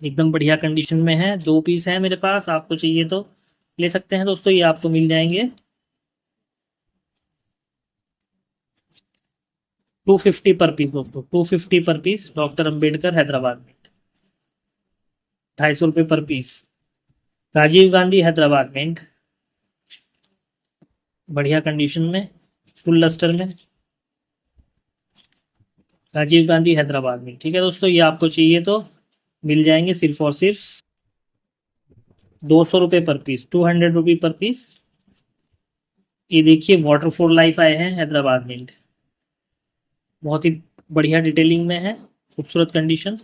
एकदम बढ़िया कंडीशन में है, 2 पीस है मेरे पास, आपको चाहिए तो ले सकते हैं दोस्तों, ये आपको मिल जाएंगे 250 पर पीस दोस्तों, 250 पर पीस डॉक्टर अंबेडकर हैदराबाद में, 250 रुपये पर पीस। राजीव गांधी हैदराबाद में बढ़िया कंडीशन में, फुल लस्टर में, राजीव गांधी हैदराबाद में। ठीक है दोस्तों, ये आपको चाहिए तो मिल जाएंगे सिर्फ और सिर्फ 200 रुपये पर पीस, 200 रुपी पर पीस। ये देखिए वाटरफॉल लाइफ आए हैं हैदराबाद में, बहुत ही बढ़िया डिटेलिंग में है, खूबसूरत कंडीशन।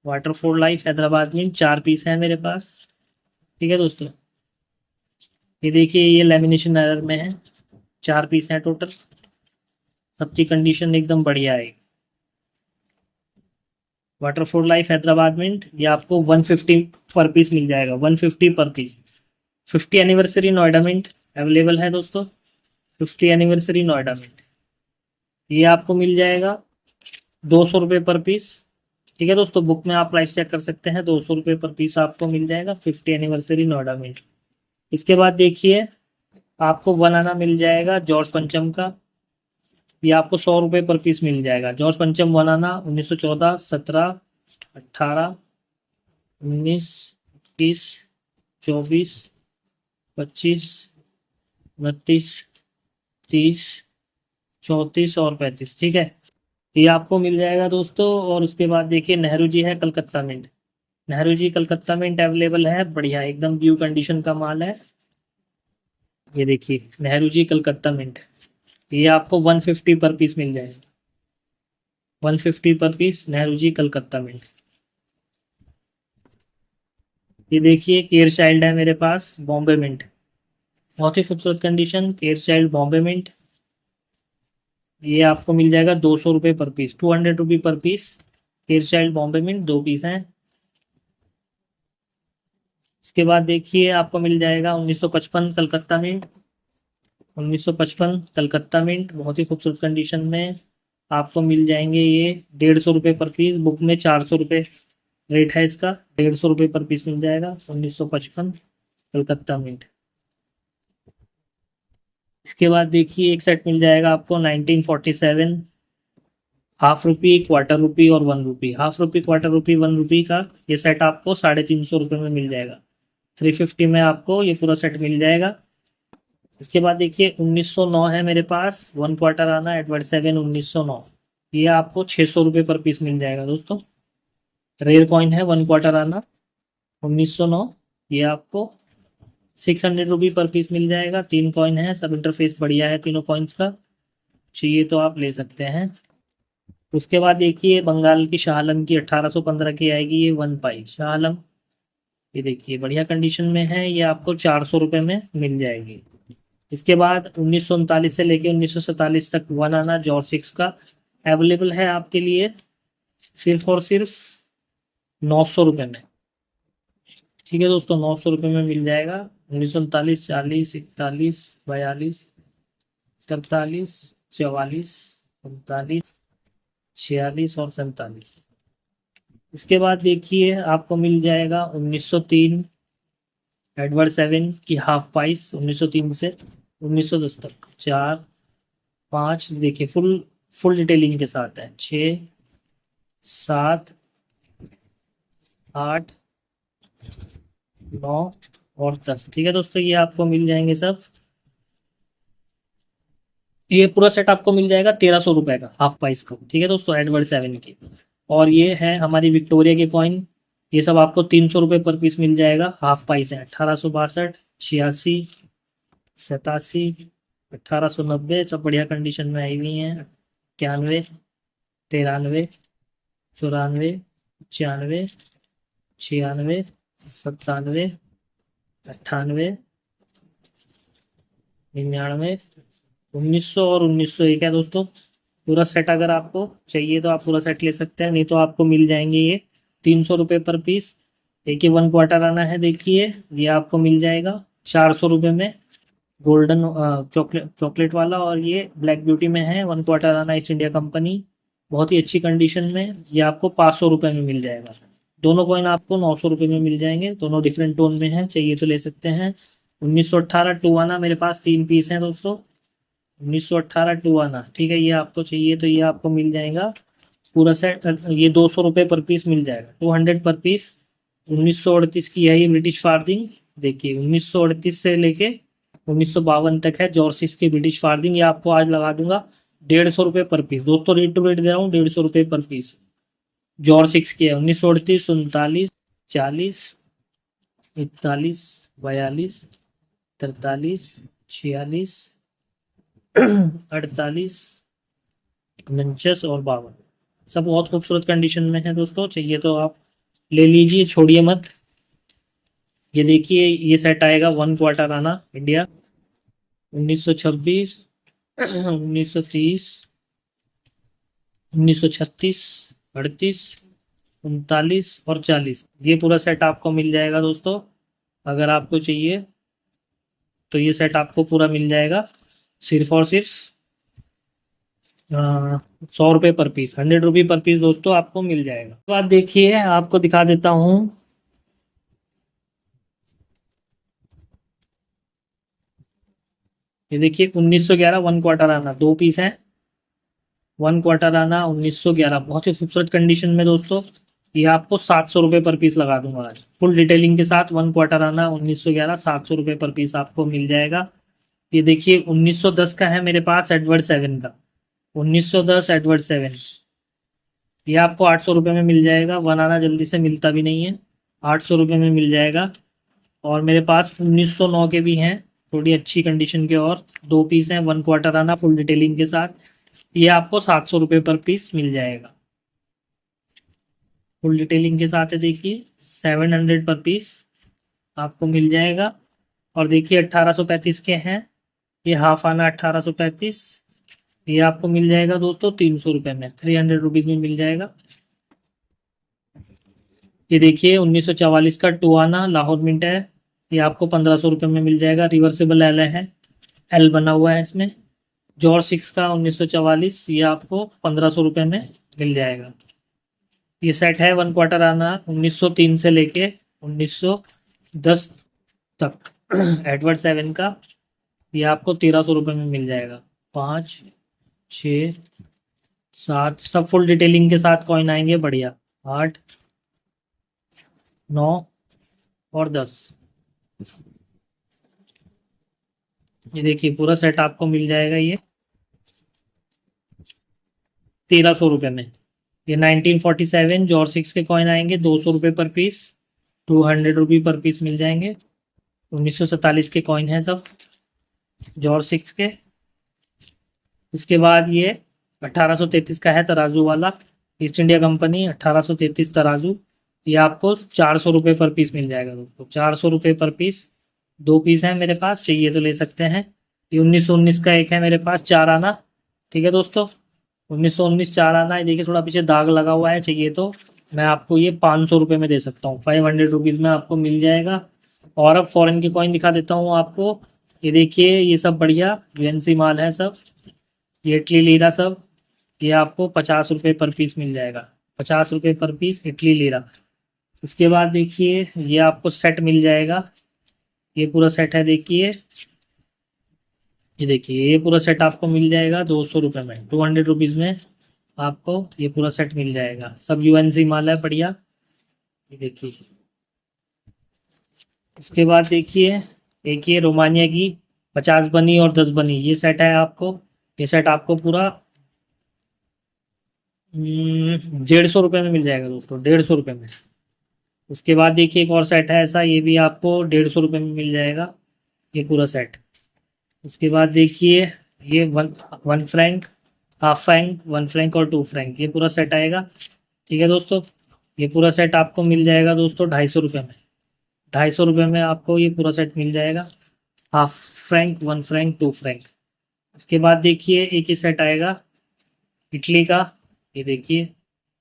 वाटरफॉल लाइफ हैदराबाद में 4 पीस है मेरे पास। ठीक है दोस्तों, ये देखिए ये लेमिनेशन एरर में है, 4 पीस है टोटल, सबकी कंडीशन एकदम बढ़िया है। वाटरफॉल लाइफ हैदराबाद में ये आपको 150 पर पीस मिल जाएगा, 150 पर piece. 50 anniversary Noida mint available है दोस्तों, 50 एनिवर्सरी नोएडा मिंट, ये आपको मिल जाएगा 200 रुपये पर पीस। ठीक है दोस्तों, बुक में आप प्राइस चेक कर सकते हैं, 200 रुपये पर पीस आपको मिल जाएगा 50 एनिवर्सरी नोएडा मिंट। इसके बाद देखिए आपको बनाना मिल जाएगा जॉर्ज पंचम का, ये आपको 100 रुपये पर पीस मिल जाएगा। जॉर्ज पंचम बनाना 1914, 17, 18, 19, 21, 24, 25, 32, 30, 34 और 35। ठीक है, ये आपको मिल जाएगा दोस्तों। और उसके बाद देखिए नेहरू जी है Calcutta mint, Nehru ji Calcutta mint available है, बढ़िया एकदम व्यू कंडीशन का माल है। ये देखिए नेहरू जी कलकत्ता मिंट, ये आपको 150 पर पीस मिल जाएगा, 150 पर पीस नेहरू जी कलकत्ता मिंट। ये देखिए केयर चाइल्ड है मेरे पास बॉम्बे मिंट, बहुत ही खूबसूरत condition, care child Bombay mint, ये आपको मिल जाएगा 200 रुपये पर पीस, 200 रुपी पर piece. Care child Bombay mint 2 piece हैं। इसके बाद देखिए आपको मिल जाएगा 1955 कलकत्ता मिंट, 1955 कलकत्ता मिंट, बहुत ही खूबसूरत कंडीशन में आपको मिल जाएंगे ये 150 रुपये पर पीस, बुक में 400 रुपये रेट है इसका, 150 रुपये पर पीस मिल जाएगा 1955 कलकत्ता मिंट। इसके बाद देखिए एक सेट मिल जाएगा आपको 1947 हाफ रुपी, क्वार्टर रुपी और 1 रुपी, हाफ रुपी, क्वार्टर रुपी, 1 रुपी का ये सेट आपको 350 रुपये में मिल जाएगा, 350 में आपको ये पूरा सेट मिल जाएगा। इसके बाद देखिए 1909 है मेरे पास, 1 क्वार्टर आना एडवर्ड 7 1909, ये आपको 600 रुपये पर पीस मिल जाएगा दोस्तों, रेयर कॉइन है 1 क्वार्टर आना 1909, ये आपको 600 रुपी पर पीस मिल जाएगा। 3 कॉइन है, सब इंटरफेस बढ़िया है तीनों कॉइन्स का, चाहिए तो आप ले सकते हैं। उसके बाद देखिए बंगाल की शाह आलम की 1815 की आएगी ये 1 पाई शाह आलम, ये देखिए बढ़िया कंडीशन में है, ये आपको 400 रुपये में मिल जाएगी। इसके बाद 1939 से लेके 1947 तक 1 आना जॉर्ज 6 का अवेलेबल है आपके लिए सिर्फ और सिर्फ 900 रुपये में। ठीक है दोस्तों, 900 रुपये में मिल जाएगा 1939, 40, 41, 42, 43, 44, 45, 46 और 47। इसके बाद देखिए आपको मिल जाएगा 1903 एडवर्ड 7 की हाफ प्राइस, 1903 से 1910 तक 4, 5, देखिए फुल फुल डिटेलिंग के साथ है, 6, 7, 8, 9 और 10। ठीक है दोस्तों, ये आपको मिल जाएंगे सब, ये पूरा सेट आपको मिल जाएगा 1300 रुपये का हाफ प्राइस का। ठीक है दोस्तों, एडवर्ड 7 की। और ये है हमारी विक्टोरिया के कॉइन, ये सब आपको 300 रुपये पर पीस मिल जाएगा। हाफ प्राइस है 1862, 86, 87, 1890, सब बढ़िया कंडीशन में आई हुई हैं। 91, 93, 94, 95, 96, 97, 98, 99, 1900 और 1901 है दोस्तों। पूरा सेट अगर आपको चाहिए तो आप पूरा सेट ले सकते हैं, नहीं तो आपको मिल जाएंगे ये 300 रुपये पर पीस। एक ये 1/4 आना है, देखिए ये आपको मिल जाएगा 400 रुपये में, गोल्डन चॉकलेट चॉकलेट वाला। और ये ब्लैक ब्यूटी में है, 1/4 आना, ईस्ट इंडिया कंपनी, बहुत ही अच्छी कंडीशन में। ये आपको 500 रुपये में मिल जाएगा। दोनों कॉइन आपको 900 रुपये में मिल जाएंगे, दोनों डिफरेंट टोन में हैं, चाहिए तो ले सकते हैं। 1918 टू आना, मेरे पास 3 पीस हैं दोस्तों। 1918 टू आना, ठीक है, ये आपको चाहिए तो ये आपको मिल जाएगा पूरा सेट। ये 200 रुपये पर पीस मिल जाएगा, 200 पर पीस। 1938 की है ये ब्रिटिश फार्दिंग। देखिए 1938 से लेके 1952 तक है जॉर्सिस की ब्रिटिश फार्दिंग। ये आपको आज लगा दूंगा 150 रुपये पर पीस दोस्तों, रेट टू रेट दे रहा हूँ 150 रुपये पर पीस। जॉर्सिक्स की है 1938, 39, 40, 41, 42, 43, 46, 48, 49 और 52, सब बहुत खूबसूरत कंडीशन में है दोस्तों। चाहिए तो आप ले लीजिए, छोड़िए मत। ये देखिए ये सेट आएगा 1/4 आना इंडिया, 1926, 1930, 1936, 38, 39 और 40, ये पूरा सेट आपको मिल जाएगा दोस्तों। अगर आपको चाहिए तो ये सेट आपको पूरा मिल जाएगा सिर्फ और सिर्फ 100 रुपये पर पीस, 100 रुपये पर पीस दोस्तों आपको मिल जाएगा। तो आप देखिए आपको दिखा देता हूँ, ये देखिए 1911 1/4 आना, 2 पीस हैं 1/4 आना 1911, बहुत ही खूबसूरत कंडीशन में दोस्तों। ये आपको 700 रुपये पर पीस लगा दूंगा आज फुल डिटेलिंग के साथ। 1/4 आना 1911, 700 रुपये पर पीस आपको मिल जाएगा। ये देखिए 1910 का है मेरे पास, एडवर्ड 7 का, 1910 एडवर्ड 7, ये आपको 800 रुपये में मिल जाएगा। 1 आना जल्दी से मिलता भी नहीं है, 800 रुपये में मिल जाएगा। और मेरे पास 1909 के भी हैं, थोड़ी अच्छी कंडीशन के, और 2 पीस हैं 1/4 आना फुल डिटेलिंग के साथ। ये आपको 700 रुपये पर पीस मिल जाएगा, फुल डिटेलिंग के साथ है। देखिए 700 पर पीस आपको मिल जाएगा। और देखिए 1835 के हैं, ये हाफ आना 1835, ये आपको मिल जाएगा दोस्तों 300 रुपये में, 300 रुपीज़ में मिल जाएगा। ये देखिए 1944 का 2 आना लाहौर मिंट है, ये आपको 1500 रुपये में मिल जाएगा। रिवर्सिबल एल है, एल बना हुआ है इसमें। जॉर्ज 6 का 1944, ये आपको 1500 रुपये में मिल जाएगा। ये सेट है 1/4 आना 1903 से लेके 1910 तक एडवर्ड 7 का, ये आपको 1300 रुपये में मिल जाएगा। 5, 6, 7, सब फुल डिटेलिंग के साथ कॉइन आएंगे बढ़िया। 8, 9 और 10, ये देखिए पूरा सेट आपको मिल जाएगा ये 1300 रुपये में। ये 1947 जॉर्ज 6 के कॉइन आएंगे 200 रुपये पर पीस, 200 रुपये पर पीस मिल जाएंगे। 1947 के कॉइन हैं सब जॉर्ज 6 के। उसके बाद ये 1833 का है तराजू वाला, ईस्ट इंडिया कंपनी 1833 तराजू, ये आपको 400 रुपये पर पीस मिल जाएगा दोस्तों, 400 रुपये पर पीस। 2 पीस हैं मेरे पास, चाहिए तो ले सकते हैं। ये 1919 का एक है मेरे पास 4 आना, ठीक है दोस्तों, 1919 4 आना है। देखिए थोड़ा पीछे दाग लगा हुआ है, चाहिए तो मैं आपको ये 500 रुपये में दे सकता हूँ, 500 रुपीज़ में आपको मिल जाएगा। और अब फॉरेन के कॉइन दिखा देता हूँ आपको। ये देखिए ये सब बढ़िया यूएनसी माल है सब, ये इटली लीरा सब, ये आपको 50 रुपये पर पीस मिल जाएगा, 50 रुपये पर पीस इटली लीरा। इसके बाद देखिए ये आपको सेट मिल जाएगा, ये पूरा सेट है। देखिए ये देखिए ये पूरा सेट आपको मिल जाएगा 200 रुपये में, 200 रुपीज़ में आपको ये पूरा सेट मिल जाएगा। सब यूएनसी माल है बढ़िया, ये देखिए। इसके बाद देखिए एक ये रोमानिया की 50 बनी और 10 बनी, ये सेट है आपको। ये सेट आपको पूरा 150 रुपये में मिल जाएगा दोस्तों, 150 रुपये में। उसके बाद देखिए एक और सेट है ऐसा, ये भी आपको 150 रुपये में मिल जाएगा ये पूरा सेट। उसके बाद देखिए ये one one Frank, half franc, one Frank और टू फ्रैंक, ये पूरा सेट आएगा। ठीक है दोस्तों, ये पूरा सेट आपको मिल जाएगा दोस्तों 250 रुपये में। 250 रुपये में आपको ये पूरा सेट मिल जाएगा, half franc, one franc, two franc. उसके बाद देखिए एक ही सेट आएगा इटली का, ये देखिए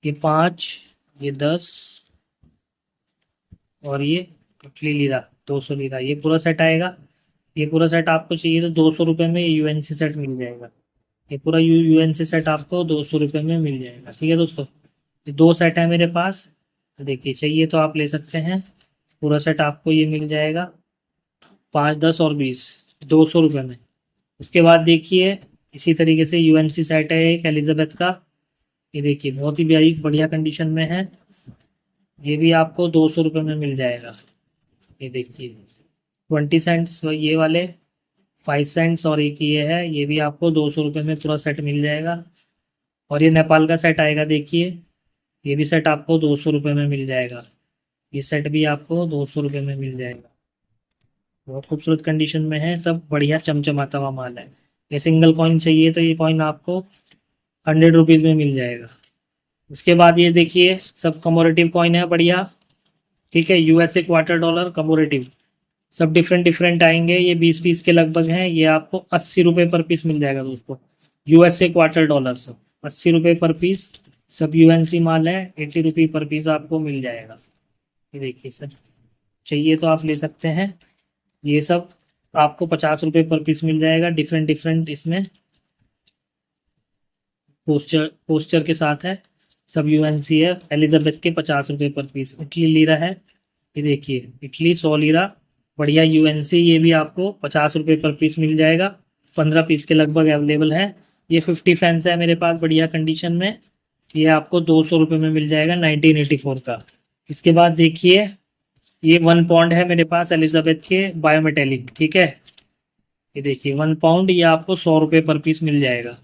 ये 5, ये 10 और ये इटली लीरा 200 लीरा, ये पूरा सेट आएगा। ये पूरा सेट आपको चाहिए तो 200 रुपये में यूएनसी सेट मिल जाएगा। ये पूरा यूएनसी सेट आपको 200 रुपये में मिल जाएगा। ठीक है दोस्तों, ये 2 सेट है मेरे पास, देखिए चाहिए तो आप ले सकते हैं। पूरा सेट आपको ये मिल जाएगा 5, 10 और 20, 200 रुपये में। उसके बाद देखिए इसी तरीके से यूएनसी सेट है एक एलिजाबेथ का, ये देखिए बहुत ही बढ़िया कंडीशन में है, ये भी आपको 200 रुपये में मिल जाएगा। ये देखिए 20 सेंट्स ये वाले, 5 सेंट्स और एक ये है, ये भी आपको 200 रुपये में पूरा सेट मिल जाएगा। और ये नेपाल का सेट आएगा, देखिए ये भी सेट आपको 200 रुपये में मिल जाएगा। ये सेट भी आपको 200 रुपये में मिल जाएगा। बहुत खूबसूरत कंडीशन में है, सब बढ़िया चमचमाता हुआ माल है। ये सिंगल कॉइन चाहिए तो ये कॉइन आपको 100 रुपीज़ में मिल जाएगा। उसके बाद ये देखिए सब कमोरेटिव कॉइन है बढ़िया, ठीक है, यूएसए क्वार्टर डॉलर कमोरेटिव, सब डिफरेंट डिफरेंट आएंगे। ये 20 पीस के लगभग हैं, ये आपको 80 रुपये पर पीस मिल जाएगा दोस्तों। यूएसए क्वार्टर डॉलर सब 80 रुपये पर पीस, सब यूएनसी माल है, 80 रुपये पर पीस आपको मिल जाएगा। ये देखिए सर, चाहिए तो आप ले सकते हैं। ये सब आपको 50 रुपये पर पीस मिल जाएगा, डिफरेंट डिफरेंट इसमें पोस्टर के साथ है, सब यूएनसी है। एलिजाबेथ के 50 रुपये पर पीस। इटली लीरा है, ये देखिए इटली 100 लीरा बढ़िया यूएनसी, ये भी आपको 50 रुपये पर पीस मिल जाएगा। 15 पीस के लगभग अवेलेबल है। ये 50 फैंस है मेरे पास बढ़िया कंडीशन में, ये आपको 200 रुपये में मिल जाएगा 1984 का। इसके बाद देखिए ये 1 पाउंड है मेरे पास एलिजाबेथ के बायोमेटेलिक, ठीक है, ये देखिए 1 पाउंड, ये आपको 100 रुपये पर पीस मिल जाएगा।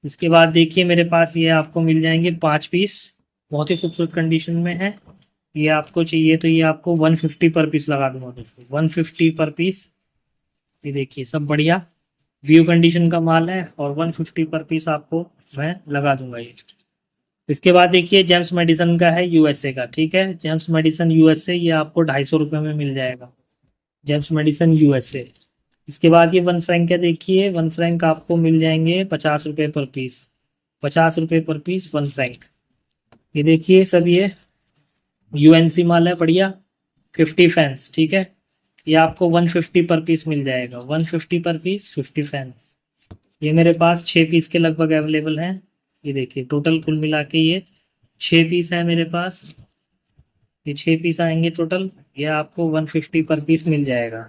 इसके बाद देखिए मेरे पास ये आपको मिल जाएंगे 5 पीस, बहुत ही खूबसूरत कंडीशन में है। ये आपको चाहिए तो ये आपको 150 पर पीस लगा दूंगा दोस्तों, 150 पर पीस। ये देखिए सब बढ़िया व्यू कंडीशन का माल है और 150 पर पीस आपको मैं लगा दूंगा ये। इसके बाद देखिए जेम्स मेडिसन का है यूएसए का, ठीक है, जेम्स मेडिसन यूएसए, ये आपको 250 रुपये में मिल जाएगा, जेम्स मेडिसन यूएसए। इसके बाद ये 1 फ्रैंक है, देखिए 1 फ्रैंक आपको मिल जाएंगे 50 रुपये पर पीस, 50 रुपये पर पीस 1 फ्रैंक। ये देखिए सब ये यूएनसी माल है बढ़िया, 50 फैंस, ठीक है, ये आपको 150 पर पीस मिल जाएगा, 150 पर पीस 50 फैंस। ये मेरे पास 6 पीस के लगभग अवेलेबल हैं। ये देखिए टोटल कुल मिला के ये 6 पीस है मेरे पास, ये 6 पीस आएंगे टोटल, ये आपको 150 पर पीस मिल जाएगा।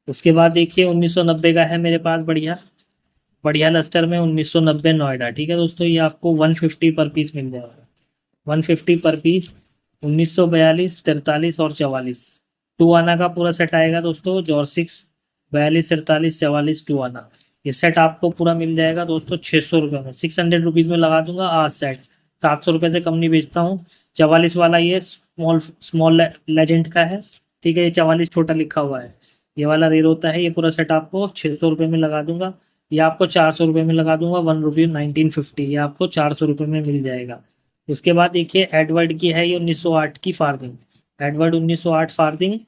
उसके बाद देखिए 1990 का है मेरे पास बढ़िया बढ़िया लस्टर में 1990 नोएडा, ठीक है दोस्तों, ये आपको 150 पर पीस मिल जाएगा, 150 पर पीस। 1942, 43 और 44 2 आना का पूरा सेट आएगा दोस्तों, जॉर्ज 6 42, 43, 44 2 आना, ये सेट आपको पूरा मिल जाएगा दोस्तों 600 रुपये में, 600 रुपीज़ में लगा दूंगा आज सेट, 700 रुपये से कम नहीं बेचता हूँ। 44 वाला ये स्मॉल लेजेंड का है, ठीक है, ये 44 छोटा लिखा हुआ है, ये वाला रेयर होता है। ये पूरा सेट आपको 600 रुपये में लगा दूंगा, ये आपको 400 रुपये में लगा दूंगा, 1 रुपये 1950, ये आपको 400 रुपये में मिल जाएगा। उसके बाद देखिए एडवर्ड की है ये 1908 की फार्दिंग, एडवर्ड 1908 फार्दिंग,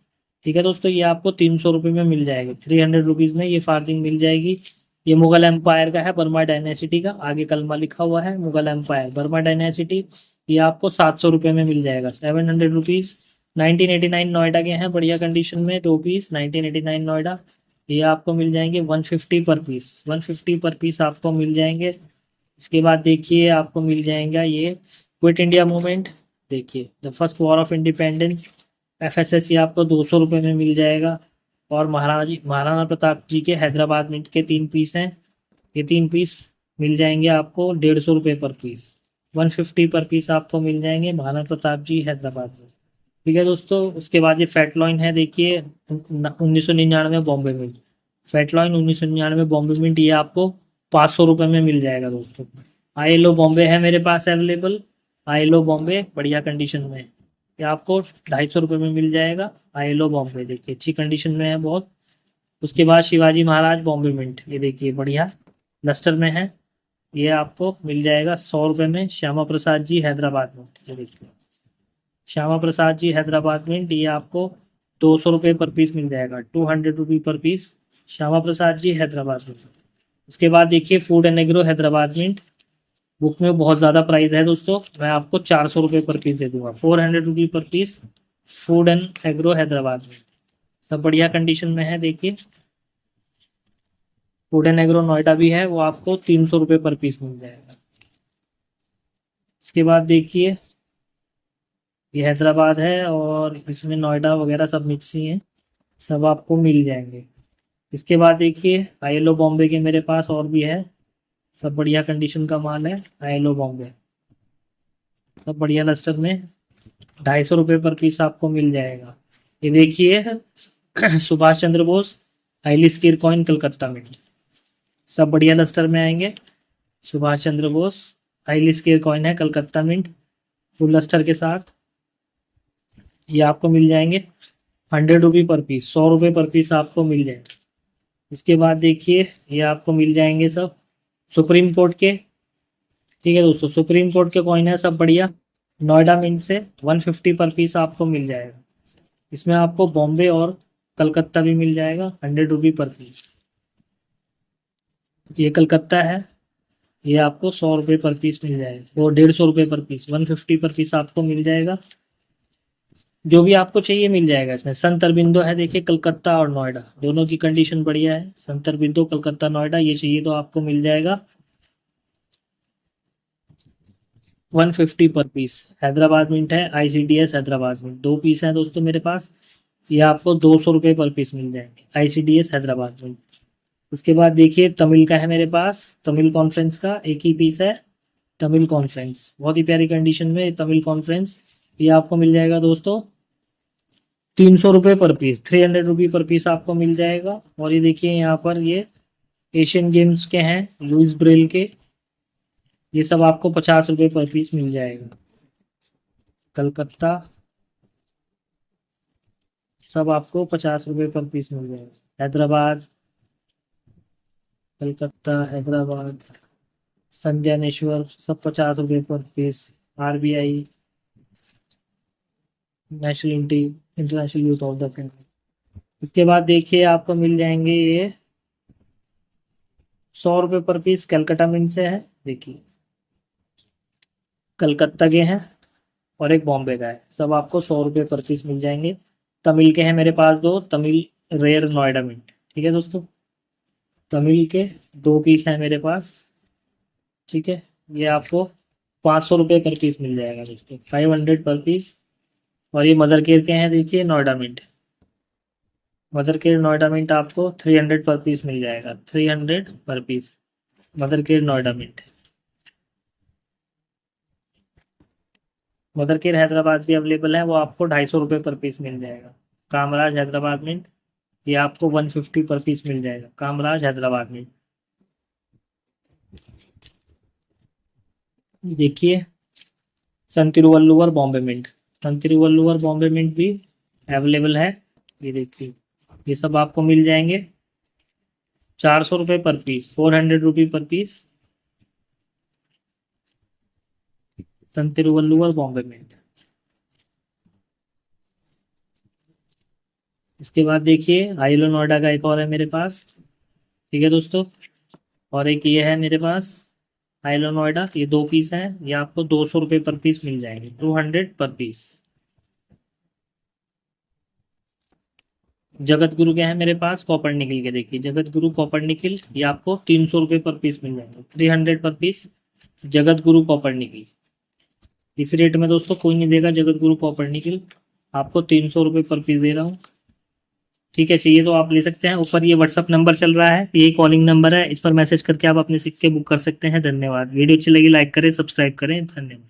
ठीक है दोस्तों, ये आपको 300 रुपये में मिल जाएगी, 300 रुपीज़ में ये फार्दिंग मिल जाएगी। ये मुगल एम्पायर का है, बर्मा डायनेसिटी का, आगे कलमा लिखा हुआ है मुगल एम्पायर बर्मा डायनेसिटी, ये आपको 700 रुपये में मिल जाएगा, 700 रुपीज़। 1989 नोएडा के हैं बढ़िया कंडीशन में 2 पीस, 1989 नोएडा, ये आपको मिल जाएंगे 150 पर पीस, 150 पर पीस आपको मिल जाएंगे। इसके बाद देखिए आपको मिल जाएगा ये क्विट इंडिया मूवमेंट, देखिए the first war of independence FSS, ये आपको 200 रुपये में मिल जाएगा। और महाराणा प्रताप जी के हैदराबाद में के 3 पीस हैं, ये 3 पीस मिल जाएंगे आपको 150 रुपये पर पीस, 150 पर पीस आपको मिल जाएंगे महाराणा प्रताप जी हैदराबाद में, ठीक है दोस्तों। उसके बाद ये फैटलॉइन है, देखिए 1999 बॉम्बे मिंट, फैटलॉइन 1999 बॉम्बे मिंट, ये आपको 500 रुपये में मिल जाएगा दोस्तों। ILO बॉम्बे है मेरे पास अवेलेबल, ILO बॉम्बे बढ़िया कंडीशन में, ये आपको 250 में मिल जाएगा। आईएलओ बॉम्बे, देखिए अच्छी कंडीशन में है बहुत। उसके बाद शिवाजी महाराज बॉम्बे मिंट, ये देखिए बढ़िया लस्टर में है, ये आपको मिल जाएगा 100 में। श्यामा प्रसाद जी हैदराबाद मिंट, ये देखिए श्यामा प्रसाद जी हैदराबाद मिंट, ये आपको 200 पर पीस मिल जाएगा, 200 पर पीस श्यामा प्रसाद जी हैदराबाद मिंट। उसके बाद देखिए food and agro Hyderabad mint, book में बहुत ज़्यादा प्राइस है दोस्तों, मैं आपको 400 पर पीस दे दूंगा, 400 पर piece food and agro Hyderabad में। सब बढ़िया कंडीशन में है। देखिए फूड एंड एग्रो नोएडा भी है, वो आपको 300 पर पीस मिल जाएगा। उसके बाद देखिए ये हैदराबाद है और इसमें नोएडा वगैरह सब मिक्स ही हैं, सब आपको मिल जाएंगे। इसके बाद देखिए आईएलओ बॉम्बे के मेरे पास और भी है, सब बढ़िया कंडीशन का माल है। आईएलओ बॉम्बे सब बढ़िया लस्टर में 250 पर पीस आपको मिल जाएगा। ये देखिए Subhash Chandra Bose highly skill coin Calcutta में, सब बढ़िया लस्टर में आएंगे। Subhash Chandra Bose highly skill coin है कलकत्ता मिंट, फुल लस्टर के साथ, ये आपको मिल जाएंगे 100 पर पीस, 100 पर पीस आपको मिल जाएंगे। इसके बाद देखिए ये आपको मिल जाएंगे सब सुप्रीम कोर्ट के, ठीक है दोस्तों, सुप्रीम कोर्ट के कॉइन है सब बढ़िया। नोएडा मिंट से 150 पर पीस आपको मिल जाएगा। इसमें आपको बॉम्बे और कलकत्ता भी मिल जाएगा 100 पर पीस। ये कलकत्ता है, ये आपको 100 पर पीस मिल जाएगा, और 150 पर पीस 150 पर पीस आपको मिल जाएगा। जो भी आपको चाहिए मिल जाएगा इसमें। संत अरबिंदो है देखिए कलकत्ता और नोएडा, दोनों की कंडीशन बढ़िया है। संत अरबिंदो कलकत्ता नोएडा, ये चाहिए तो आपको मिल जाएगा 150 पर पीस। हैदराबाद मिंट है, आईसीडीएस हैदराबाद मिंट, 2 पीस हैं दोस्तों मेरे पास, ये आपको 200 पर पीस मिल जाएंगे आईसीडीएस हैदराबाद मिंट। उसके बाद देखिए तमिल का है मेरे पास, तमिल कॉन्फ्रेंस का एक ही पीस है, तमिल कॉन्फ्रेंस बहुत ही प्यारी कंडीशन में तमिल कॉन्फ्रेंस, ये आपको मिल जाएगा दोस्तों 300 पर पीस, 300 पर पीस आपको मिल जाएगा। और ये देखिए यहाँ पर ये एशियन गेम्स के हैं लुइस ब्रेल के, ये सब आपको 50 पर पीस मिल जाएगा। कलकत्ता सब आपको 50 पर पीस मिल जाएगा। हैदराबाद, कलकत्ता, हैदराबाद, संज्ञानेश्वर सब 50 पर piece. RBI, national international youth of the camp. इसके बाद देखिए आपको मिल जाएंगे ये 100 पर पीस कलकत्ता मिंट से है, देखिए कलकत्ता के हैं और एक बॉम्बे का है, सब आपको 100 पर पीस मिल जाएंगे। तमिल के हैं मेरे पास 2, तमिल रेयर नोएडा मिंट, ठीक है दोस्तों, तमिल के 2 पीस हैं मेरे पास, ठीक है, ये आपको 500 पर पीस मिल जाएगा दोस्तों, 500 पर पीस। और ये मदर केयर के हैं देखिए Noida mint, mother care Noida mint आपको 300 पर पीस मिल जाएगा, 300 पर पीस mother care Noida mint. Mother care Hyderabad भी अवेलेबल है, वो आपको 250 पर पीस मिल जाएगा। कामराज हैदराबाद मिंट, ये आपको 150 पर पीस मिल जाएगा, कामराज हैदराबाद मिंट। देखिए सन तिरुवल्लुवर बॉम्बे मिंट, सन तिरुवल्लुवर बॉम्बे मिंट भी अवेलेबल है, ये देखिए ये सब आपको मिल जाएंगे 400 पर पीस, 400 पर पीस सन तिरुवल्लुवर बॉम्बे मिंट। इसके बाद देखिए आईएलओ नोएडा का एक और है मेरे पास, ठीक है दोस्तों, और एक ये है मेरे पास आईएलओ नोएडा, ये 2 पीस हैं, ये आपको 200 पर पीस मिल जाएंगे, 200 पर पीस। जगत गुरु के हैं मेरे पास कॉपर निकल के, देखिए जगत गुरु कॉपर निकल, ये आपको 300 पर पीस मिल जाएंगे, 300 पर piece Jagat Guru copper nickel. इस रेट में दोस्तों कोई नहीं देगा, जगत गुरु कॉपर निकल आपको 300 पर पीस दे रहा हूँ, ठीक है, चाहिए तो आप ले सकते हैं। ऊपर ये व्हाट्सअप नंबर चल रहा है, ये कॉलिंग नंबर है, इस पर मैसेज करके आप अपने सिक्के बुक कर सकते हैं। धन्यवाद। वीडियो अच्छी लगी लाइक करें, सब्सक्राइब करें, धन्यवाद।